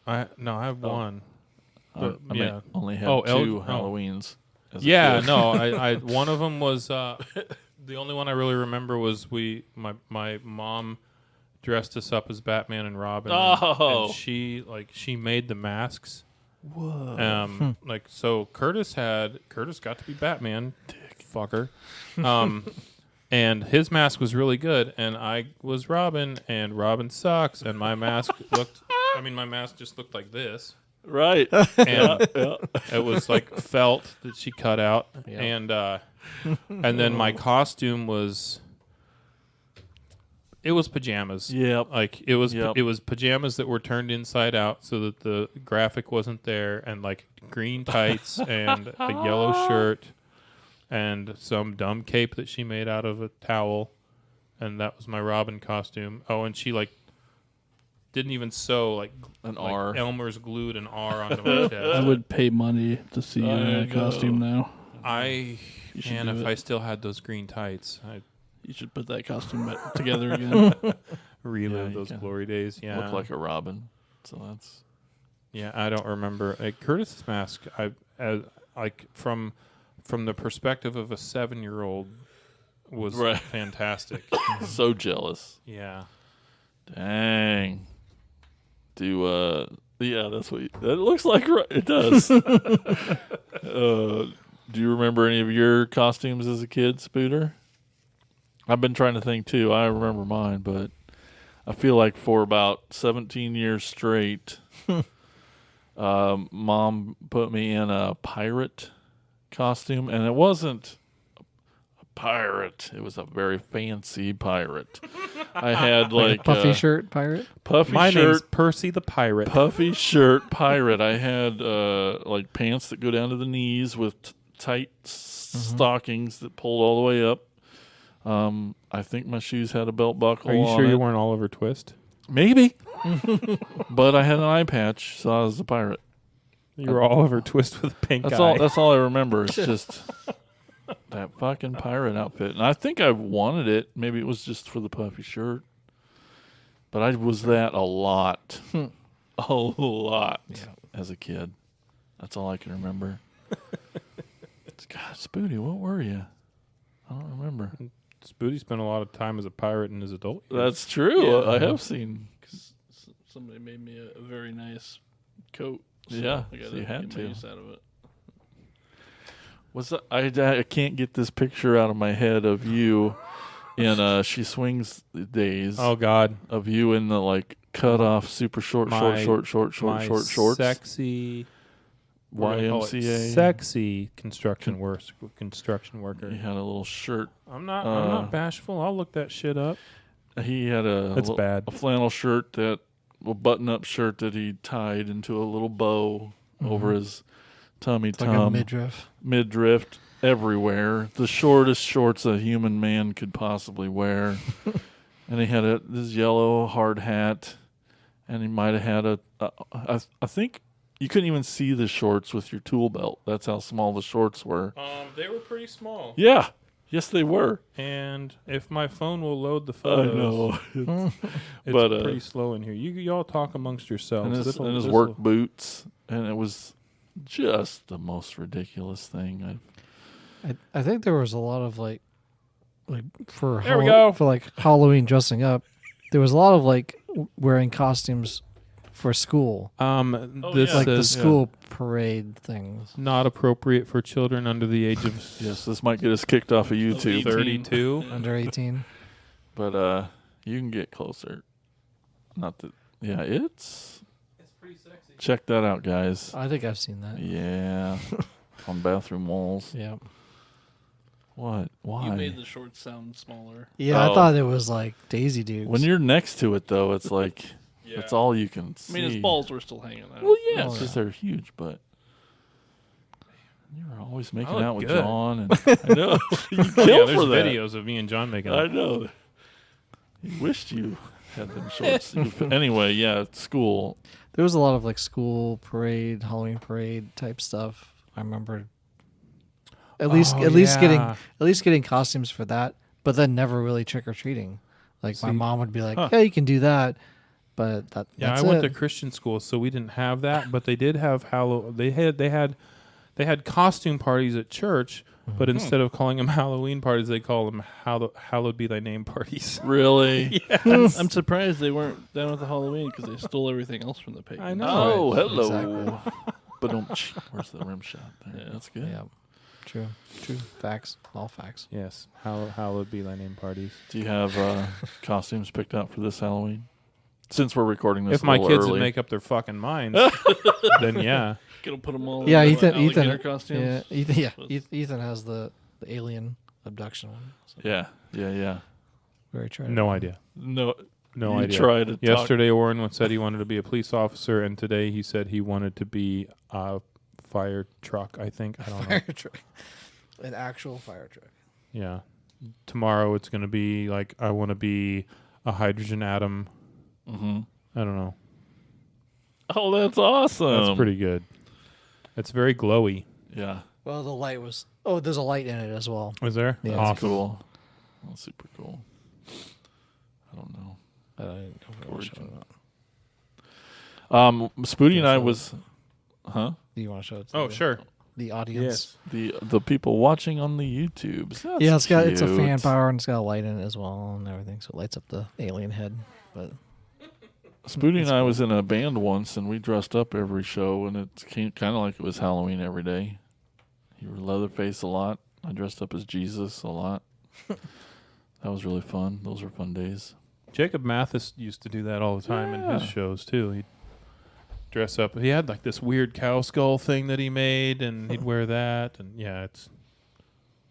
Speaker 3: I have one. But,
Speaker 2: I
Speaker 3: yeah.
Speaker 2: only had
Speaker 3: Oh,
Speaker 2: 2 Halloweens. as a
Speaker 3: Yeah,
Speaker 2: kid.
Speaker 3: no, I one of them was the only one I really remember was my mom dressed us up as Batman and Robin.
Speaker 2: Oh.
Speaker 3: And she made the masks.
Speaker 2: Whoa.
Speaker 3: Like so Curtis got to be Batman, fucker. And his mask was really good, and I was Robin, and Robin sucks, and my mask my mask just looked like this.
Speaker 2: Right.
Speaker 3: And
Speaker 2: Yeah.
Speaker 3: it was like felt that she cut out,
Speaker 4: Yeah.
Speaker 3: and then my costume was It was pajamas.
Speaker 2: Yep.
Speaker 3: Like it was
Speaker 2: Yep.
Speaker 3: it was pajamas that were turned inside out so that the graphic wasn't there, and like green tights and a yellow shirt and some dumb cape that she made out of a towel, and that was my Robin costume. Oh, and she like didn't even sew like
Speaker 2: An
Speaker 3: like
Speaker 2: R.
Speaker 3: Elmer's glued an R onto my chest.
Speaker 5: I would pay money to see you in
Speaker 2: I
Speaker 5: that costume now.
Speaker 3: I
Speaker 5: You should
Speaker 3: man,
Speaker 5: do
Speaker 3: if
Speaker 5: it.
Speaker 3: I still had those green tights, I'd
Speaker 5: You should put that costume back together again.
Speaker 3: relive
Speaker 2: you
Speaker 3: those
Speaker 2: can
Speaker 3: glory days. Yeah,
Speaker 2: Look like a robin. So that's
Speaker 3: yeah. I don't remember Curtis's mask. Like from the perspective of a 7-year-old was
Speaker 2: Right.
Speaker 3: fantastic.
Speaker 2: so jealous.
Speaker 3: Yeah.
Speaker 2: Dang. Yeah, that's what that looks like. It does. Do you remember any of your costumes as a kid, Spooter? I've been trying to think too. I remember mine, but I feel like for about 17 years straight, Mom put me in a pirate costume, and it wasn't a pirate. It was a very fancy pirate. I had like
Speaker 4: Puffy shirt pirate.
Speaker 2: puffy
Speaker 3: My
Speaker 2: shirt,
Speaker 3: name's Percy the Pirate.
Speaker 2: puffy shirt pirate. I had like pants that go down to the knees with tight stockings that pulled all the way up. I think my shoes had a belt buckle.
Speaker 3: Are you
Speaker 2: on
Speaker 3: sure you
Speaker 2: it.
Speaker 3: weren't Oliver Twist?
Speaker 2: Maybe, but I had an eye patch, so I was a pirate.
Speaker 3: You were Oliver Twist with a pink
Speaker 2: That's
Speaker 3: eye.
Speaker 2: all. That's all I remember. It's just that fucking pirate outfit, and I think I wanted it. Maybe it was just for the puffy shirt, but I was that a lot, a lot as a kid. That's all I can remember. God, Spooty, what were you? I don't remember.
Speaker 3: Spooty spent a lot of time as a pirate in his adult years.
Speaker 2: That's true.
Speaker 5: Yeah.
Speaker 2: I have seen.
Speaker 5: Somebody made me a very nice coat. So
Speaker 2: Yeah,
Speaker 5: I gotta
Speaker 2: so you had
Speaker 5: get my
Speaker 2: to.
Speaker 5: use out of it.
Speaker 2: Was that, I can't get this picture out of my head of you in She Swings Days.
Speaker 3: Oh God,
Speaker 2: Of you in the like cut off super short
Speaker 3: My-
Speaker 2: shorts.
Speaker 3: sexy we're gonna call it
Speaker 2: YMCA.
Speaker 3: sexy construction worker.
Speaker 2: He had a little shirt.
Speaker 3: I'm not bashful. I'll look that shit up.
Speaker 2: He had
Speaker 3: That's bad.
Speaker 2: a flannel shirt a button up shirt that he tied into a little bow over his tummy
Speaker 4: It's like a
Speaker 2: midriff
Speaker 4: midriff.
Speaker 2: everywhere. The shortest shorts a human man could possibly wear. And he had this yellow hard hat, and he might have had I think you couldn't even see the shorts with your tool belt. That's how small the shorts were.
Speaker 3: They were pretty small.
Speaker 2: Yeah. Yes, they were.
Speaker 3: And if my phone will load the
Speaker 2: I
Speaker 3: photos,
Speaker 2: know.
Speaker 3: it's
Speaker 2: But,
Speaker 3: pretty slow in here. You all talk amongst yourselves.
Speaker 2: and his
Speaker 3: This'll-
Speaker 2: work boots, and it was just the most ridiculous thing.
Speaker 4: I think there was a lot of like for
Speaker 3: There we go.
Speaker 4: for like Halloween dressing up. There was a lot of like wearing costumes for school,
Speaker 3: This
Speaker 4: like the
Speaker 3: says
Speaker 4: school parade things.
Speaker 3: not appropriate for children under the age of
Speaker 2: Yes, this might get us kicked off of YouTube,
Speaker 3: 32.
Speaker 4: Under 18.
Speaker 2: but you can get closer. Not that. Yeah, it's
Speaker 3: pretty sexy.
Speaker 2: check that out, guys.
Speaker 4: I think I've seen that.
Speaker 2: Yeah, on bathroom walls.
Speaker 4: Yeah.
Speaker 2: What? Why?
Speaker 5: You made the shorts sound smaller.
Speaker 4: Yeah,
Speaker 2: Oh.
Speaker 4: I thought it was like Daisy Dukes.
Speaker 2: When you're next to it, though, it's like that's all you can
Speaker 5: I
Speaker 2: see.
Speaker 5: mean, his balls were still hanging out.
Speaker 2: Well, yeah,
Speaker 4: Oh,
Speaker 2: it's just
Speaker 4: yeah.
Speaker 2: they're huge, but you were always making
Speaker 3: look
Speaker 2: out with
Speaker 3: good.
Speaker 2: John, and I know you
Speaker 3: Yeah,
Speaker 2: killed
Speaker 3: there's
Speaker 2: for that.
Speaker 3: videos of me and John making
Speaker 2: I
Speaker 3: out.
Speaker 2: know. You wished you had them shorts. Anyway, yeah, at school.
Speaker 4: There was a lot of like school parade, Halloween parade type stuff. I remember at least getting costumes for that, but then never really trick or treating. Like my
Speaker 3: See-
Speaker 4: mom would be like, "Yeah, you can do that," but
Speaker 3: Yeah,
Speaker 4: that's
Speaker 3: I went
Speaker 4: it.
Speaker 3: to Christian school, so we didn't have that, but they did have they had costume parties at church, but instead of calling them Halloween parties, they call them hallowed be thy name parties.
Speaker 2: Really?
Speaker 5: I'm surprised they weren't done with the Halloween because they stole everything else from the pagan.
Speaker 3: I know.
Speaker 2: Oh,
Speaker 4: Right,
Speaker 2: hello. But where's the rim shot there?
Speaker 5: Yeah.
Speaker 2: That's good.
Speaker 4: Yeah, true. Facts, all facts.
Speaker 3: Yes, hallowed be thy name parties.
Speaker 2: Do you have costumes picked out for this Halloween? Since we're recording this,
Speaker 3: If my
Speaker 2: a little
Speaker 3: kids
Speaker 2: early.
Speaker 3: would make up their fucking minds, then yeah.
Speaker 5: Gonna put them all.
Speaker 4: Yeah,
Speaker 5: in
Speaker 4: Ethan.
Speaker 5: alligator costumes.
Speaker 4: Ethan has the alien abduction one. So
Speaker 2: yeah.
Speaker 4: very excited.
Speaker 3: No idea.
Speaker 2: No
Speaker 3: No idea.
Speaker 2: Tried to
Speaker 3: Yesterday, Warren said he wanted to be a police officer, and today he said he wanted to be a fire truck, I think. I don't know.
Speaker 4: Fire truck. An actual fire truck.
Speaker 3: Yeah. Tomorrow it's going to be like, I want to be a hydrogen atom.
Speaker 2: Mm-hmm.
Speaker 3: I don't know.
Speaker 2: Oh, that's awesome.
Speaker 3: That's pretty good. It's very glowy.
Speaker 2: Yeah.
Speaker 4: Well, the light was... Oh, there's a light in it as well.
Speaker 3: Is there?
Speaker 4: Yeah,
Speaker 2: That's
Speaker 3: Awesome.
Speaker 2: cool. That's super cool. I don't know.
Speaker 4: I don't know if I wanna show it or not.
Speaker 2: Spooty and I
Speaker 4: show
Speaker 2: was... Huh?
Speaker 4: Do you want to show it to
Speaker 3: Oh, sure.
Speaker 4: the audience?
Speaker 2: The people watching on the YouTubes. That's
Speaker 4: Yeah, it's a
Speaker 2: cute.
Speaker 4: fan power and it's got a light in it as well and everything, so it lights up the alien head. But
Speaker 2: Spooty and I was in a band once, and we dressed up every show, and it's kind of like it was Halloween every day. You were Leatherface a lot. I dressed up as Jesus a lot. That was really fun. Those were fun days.
Speaker 3: Jacob Mathis used to do that all the time in his
Speaker 2: Yeah.
Speaker 3: shows, too. He'd dress up. He had like this weird cow skull thing that he made, and he'd wear that. And yeah, it's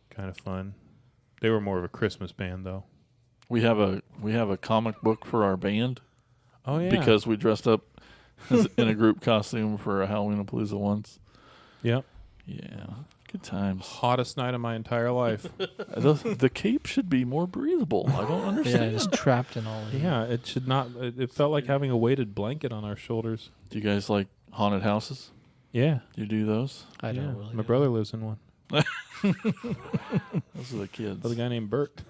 Speaker 3: kind of fun. They were more of a Christmas band, though.
Speaker 2: We have a comic book for our band.
Speaker 3: Oh, yeah.
Speaker 2: Because we dressed up in a group costume for a Halloween-a-Palooza once.
Speaker 3: Yep.
Speaker 2: Yeah, good times.
Speaker 3: Hottest night of my entire life.
Speaker 2: The cape should be more breathable. I don't
Speaker 4: yeah,
Speaker 2: understand.
Speaker 4: just trapped in all of it.
Speaker 3: Yeah, it should not. It felt like having a weighted blanket on our shoulders.
Speaker 2: Do you guys like haunted houses?
Speaker 3: Yeah.
Speaker 2: Do you do those?
Speaker 4: I don't
Speaker 3: Yeah.
Speaker 4: really.
Speaker 3: My brother lives in one.
Speaker 2: Those are the kids.
Speaker 3: With a guy named Bert.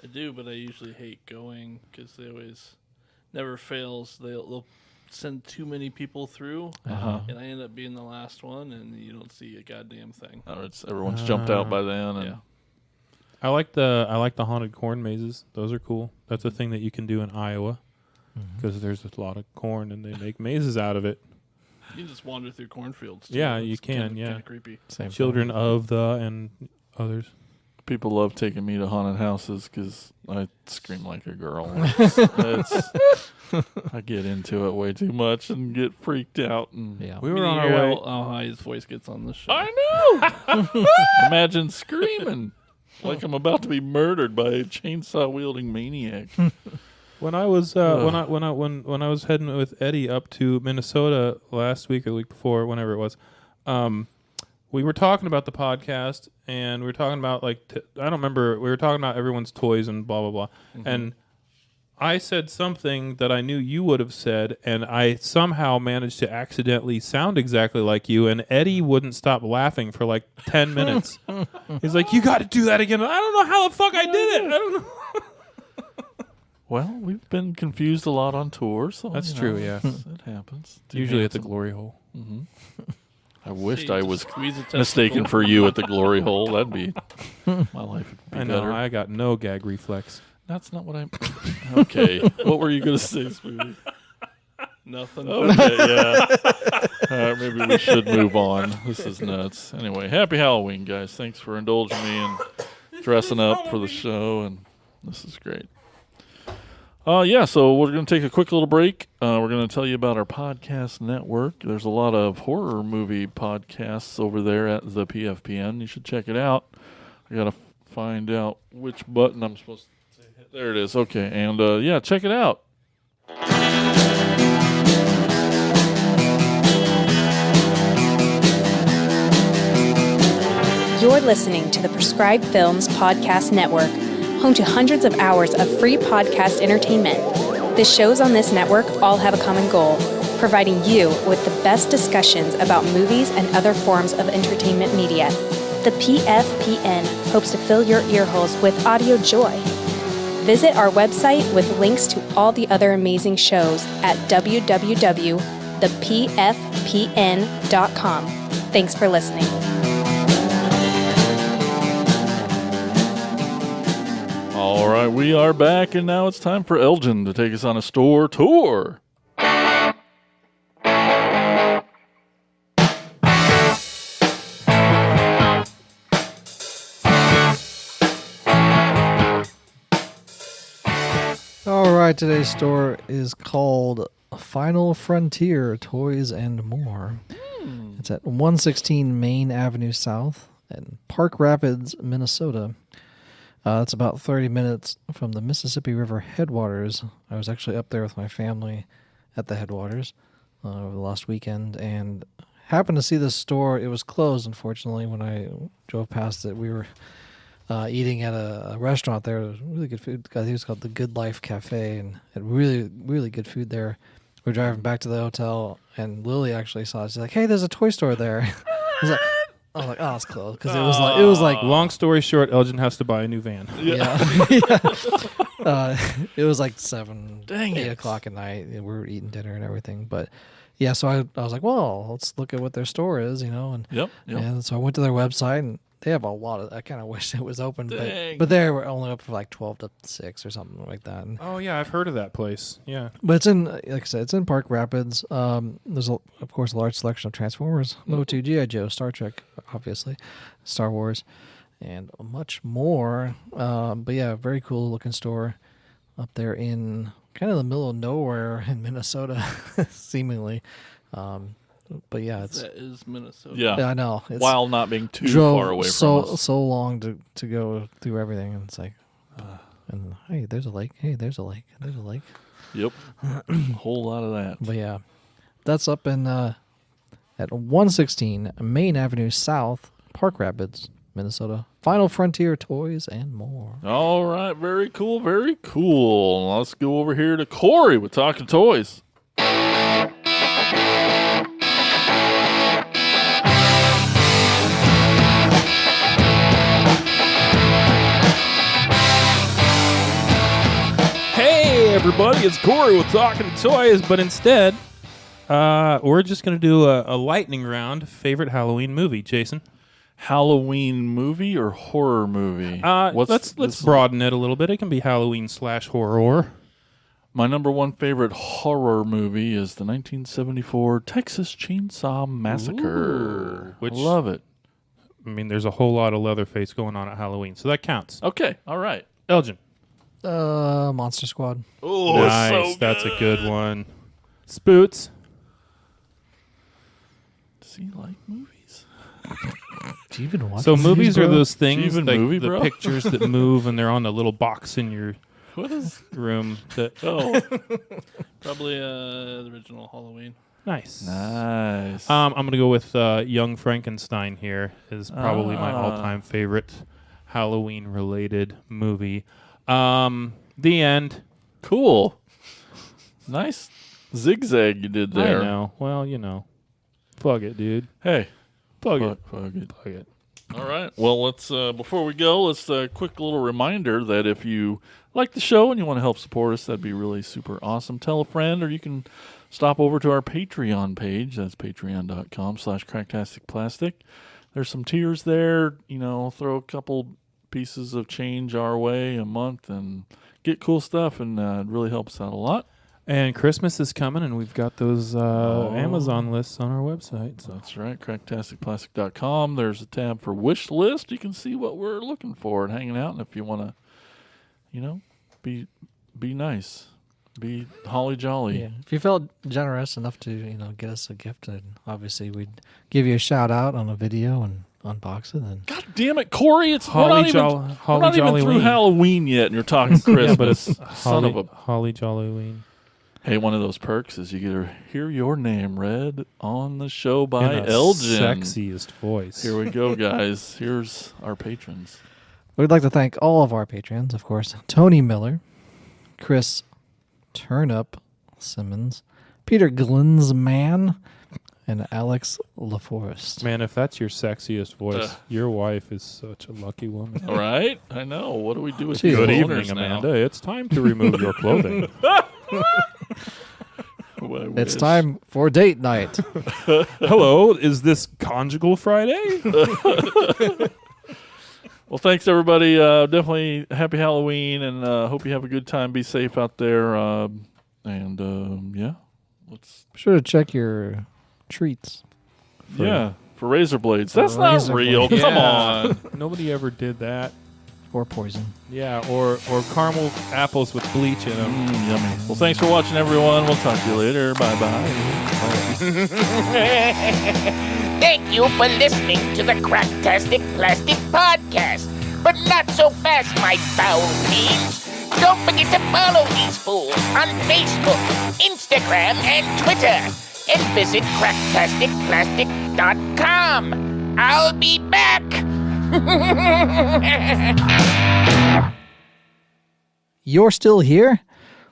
Speaker 5: I do, but I usually hate going because they always never fails. They'll send too many people through,
Speaker 2: Uh-huh.
Speaker 5: and I end up being the last one, and you don't see a goddamn thing.
Speaker 2: Everyone's jumped out by then. And
Speaker 5: Yeah.
Speaker 3: I like the haunted corn mazes. Those are cool. That's a thing that you can do in Iowa because there's a lot of corn and they make mazes out of it.
Speaker 5: You can just wander through cornfields. Too.
Speaker 3: Yeah,
Speaker 5: It's
Speaker 3: you can,
Speaker 5: Kinda,
Speaker 3: yeah.
Speaker 5: Kind of creepy.
Speaker 4: Same
Speaker 3: Children of the and others.
Speaker 2: People love taking me to haunted houses because I scream like a girl. I get into it way too much and get freaked out. And
Speaker 4: Yeah.
Speaker 3: We were on our way.
Speaker 5: How high his voice gets on this show.
Speaker 2: I know. Imagine screaming like I'm about to be murdered by a chainsaw wielding maniac.
Speaker 3: When I was when I was heading with Eddie up to Minnesota last week or the week before, whenever it was, we were talking about the podcast and we were talking about I don't remember. We were talking about everyone's toys and blah blah blah, and I said something that I knew you would have said, and I somehow managed to accidentally sound exactly like you, and Eddie wouldn't stop laughing for like 10 minutes. He's like, "You got to do that again." I don't know how the fuck I did it. I don't know.
Speaker 2: Well, we've been confused a lot on tour, so
Speaker 3: That's
Speaker 2: you
Speaker 3: true,
Speaker 2: know,
Speaker 3: yeah.
Speaker 2: it happens. Too
Speaker 3: Usually at the
Speaker 2: handsome.
Speaker 3: glory hole.
Speaker 2: I wished
Speaker 5: You
Speaker 2: I
Speaker 5: just
Speaker 2: was
Speaker 5: squeeze a testicle.
Speaker 2: mistaken for you at the glory hole. That'd be my life would be
Speaker 3: I know.
Speaker 2: better.
Speaker 3: I got no gag reflex.
Speaker 2: That's not what I'm. Okay, what were you gonna say, Spooty?
Speaker 5: Nothing.
Speaker 2: Okay, yeah. All right, maybe we should move on. This is nuts. Anyway, happy Halloween, guys. Thanks for indulging me and dressing up for the show, and this is great. Yeah, so we're going to take a quick little break. We're going to tell you about our podcast network. There's a lot of horror movie podcasts over there at the PFPN. You should check it out. I got to find out which button I'm supposed to hit. There it is. Okay, and yeah, check it out.
Speaker 6: You're listening to the Prescribed Films Podcast Network, home to hundreds of hours of free podcast entertainment. The shows on this network all have a common goal, providing you with the best discussions about movies and other forms of entertainment media. The PFPN hopes to fill your earholes with audio joy. Visit our website with links to all the other amazing shows at www.thepfpn.com. Thanks for listening.
Speaker 2: All right, we are back, and now it's time for Elgin to take us on a store tour.
Speaker 4: All right, today's store is called Final Frontier Toys and More. It's at 116 Main Avenue South in Park Rapids, Minnesota. It's about 30 minutes from the Mississippi River headwaters. I was actually up there with my family at the headwaters over the last weekend and happened to see this store. It was closed, unfortunately, when I drove past it. We were eating at a restaurant there. It was really good food. I think it was called the Good Life Cafe, and had really, really good food there. We're driving back to the hotel, and Lily actually saw it. She's like, "Hey, there's a toy store there." I was like, "Oh, it's closed," because it was like
Speaker 3: Long story short, Elgin has to buy a new van.
Speaker 4: yeah. It was like 8 o'clock at night. And we were eating dinner and everything, but yeah. So I was like, "Well, let's look at what their store is," and
Speaker 2: Yep.
Speaker 4: and so I went to their website and. They have a lot of. I kind of wish it was open, but they were only up for like 12 to 6 or something like that. And,
Speaker 3: Oh yeah, I've heard of that place. Yeah.
Speaker 4: but it's in, like I said, it's in Park Rapids. There's of course a large selection of Transformers, Motu, G.I. Joe, Star Trek, obviously, Star Wars, and much more. But yeah, very cool looking store up there in kind of the middle of nowhere in Minnesota, seemingly. But yeah,
Speaker 5: That is Minnesota.
Speaker 2: Yeah.
Speaker 4: I know. It's,
Speaker 2: While not being too
Speaker 4: drove
Speaker 2: far away
Speaker 4: so
Speaker 2: from us.
Speaker 4: so long to go through everything, and it's like, and hey, there's a lake. Hey, there's a lake. There's a lake.
Speaker 2: Yep. A whole lot of that.
Speaker 4: But yeah, that's up in at 116 Main Avenue South, Park Rapids, Minnesota. Final Frontier Toys and more.
Speaker 2: All right. Very cool. Very cool. Let's go over here to Corey with Talking Toys.
Speaker 3: Hey everybody, it's Corey with Talking Toys, but instead, we're just going to do a lightning round. Favorite Halloween movie, Jason?
Speaker 2: Halloween movie or horror movie?
Speaker 3: Let's broaden it a little bit. It can be Halloween/horror.
Speaker 2: My number one favorite horror movie is the 1974 Texas Chainsaw Massacre.
Speaker 3: Which-
Speaker 2: I love it.
Speaker 3: I mean, there's a whole lot of Leatherface going on at Halloween, so that counts.
Speaker 2: Okay. All right.
Speaker 3: Elgin.
Speaker 4: Monster Squad.
Speaker 2: Oh,
Speaker 3: Nice, that's a good one. Spoots.
Speaker 2: Does he like movies?
Speaker 4: Do you even watch?
Speaker 3: So
Speaker 4: movies,
Speaker 3: movies are
Speaker 4: bro?
Speaker 3: those things,
Speaker 2: even
Speaker 3: like
Speaker 2: movie,
Speaker 3: the
Speaker 2: bro?
Speaker 3: pictures that move, and they're on a little box in your
Speaker 2: What is?
Speaker 3: room. That
Speaker 2: Oh,
Speaker 5: Probably the original Halloween.
Speaker 3: nice.
Speaker 2: nice.
Speaker 3: I'm gonna go with Young Frankenstein. Here is probably my all-time favorite Halloween-related movie. The end.
Speaker 2: Cool. Nice zigzag you did there.
Speaker 3: I know. Well, fuck it, dude.
Speaker 2: Hey,
Speaker 3: Fuck it.
Speaker 2: fuck it.
Speaker 3: Fuck it.
Speaker 2: All right. Well, let's before we go, let's quick little reminder that if you like the show and you want to help support us, that'd be really super awesome. Tell a friend, or you can stop over to our Patreon page. That's patreon.com/cracktasticplastic. There's some tiers there. Throw a couple pieces of change our way a month and get cool stuff, and it really helps out a lot.
Speaker 3: And Christmas is coming, and we've got those Amazon lists on our website. So
Speaker 2: That's right, cracktasticplastic.com. There's a tab for wish list. You can see what we're looking for and hanging out. And if you want to, be nice, be holly jolly.
Speaker 4: Yeah. If you felt generous enough to get us a gift, then obviously we'd give you a shout out on a video and unbox it. And
Speaker 2: God damn it, Corey! We're
Speaker 3: Holly
Speaker 2: not even through
Speaker 3: Jolly
Speaker 2: Halloween yet, and you're talking Christmas.
Speaker 3: yeah, but it's
Speaker 2: son of a.
Speaker 3: Holly Jollyween.
Speaker 2: Hey, one of those perks is you get to hear your name read on the show by
Speaker 3: In the
Speaker 2: Elgin.
Speaker 3: sexiest voice.
Speaker 2: Here we go, guys. Here's our patrons.
Speaker 4: we'd like to thank all of our patrons, of course: Tony Miller, Chris Turnip Simmons, Peter Glinsman, and Alex LaForest.
Speaker 3: Man, if that's your sexiest voice, your wife is such a lucky woman.
Speaker 2: All right, I know. What do we do with
Speaker 4: Good
Speaker 2: these
Speaker 3: Good
Speaker 2: owners
Speaker 3: evening,
Speaker 2: now?
Speaker 3: Amanda. It's time to remove your clothing.
Speaker 2: Oh, I
Speaker 4: It's
Speaker 2: wish.
Speaker 4: time for date night.
Speaker 3: Hello, is this Conjugal Friday?
Speaker 2: Well, thanks everybody. Definitely happy Halloween, and hope you have a good time. Be safe out there, and yeah, let's
Speaker 4: Be sure to check your treats.
Speaker 2: for razor blades. That's not
Speaker 4: razor
Speaker 2: real.
Speaker 4: blades.
Speaker 2: Come
Speaker 3: Yeah.
Speaker 2: on.
Speaker 3: Nobody ever did that.
Speaker 4: Or poison.
Speaker 3: Yeah, or caramel apples with bleach in them.
Speaker 2: Yummy. Well, thanks for watching, everyone. We'll talk to you later. Bye bye.
Speaker 1: Thank you for listening to the Cracktastic Plastic Podcast, but not so fast, my foul fiends. Don't forget to follow these fools on Facebook, Instagram, and Twitter. And visit cracktasticplastic.com. I'll be back.
Speaker 4: You're still here?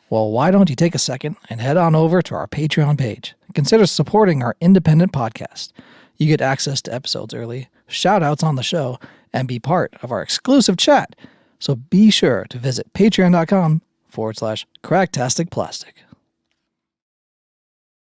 Speaker 4: Well, why don't you take a second and head on over to our Patreon page. Consider supporting our independent podcast. You get access to episodes early, shout-outs on the show, and be part of our exclusive chat. So be sure to visit patreon.com/cracktasticplastic.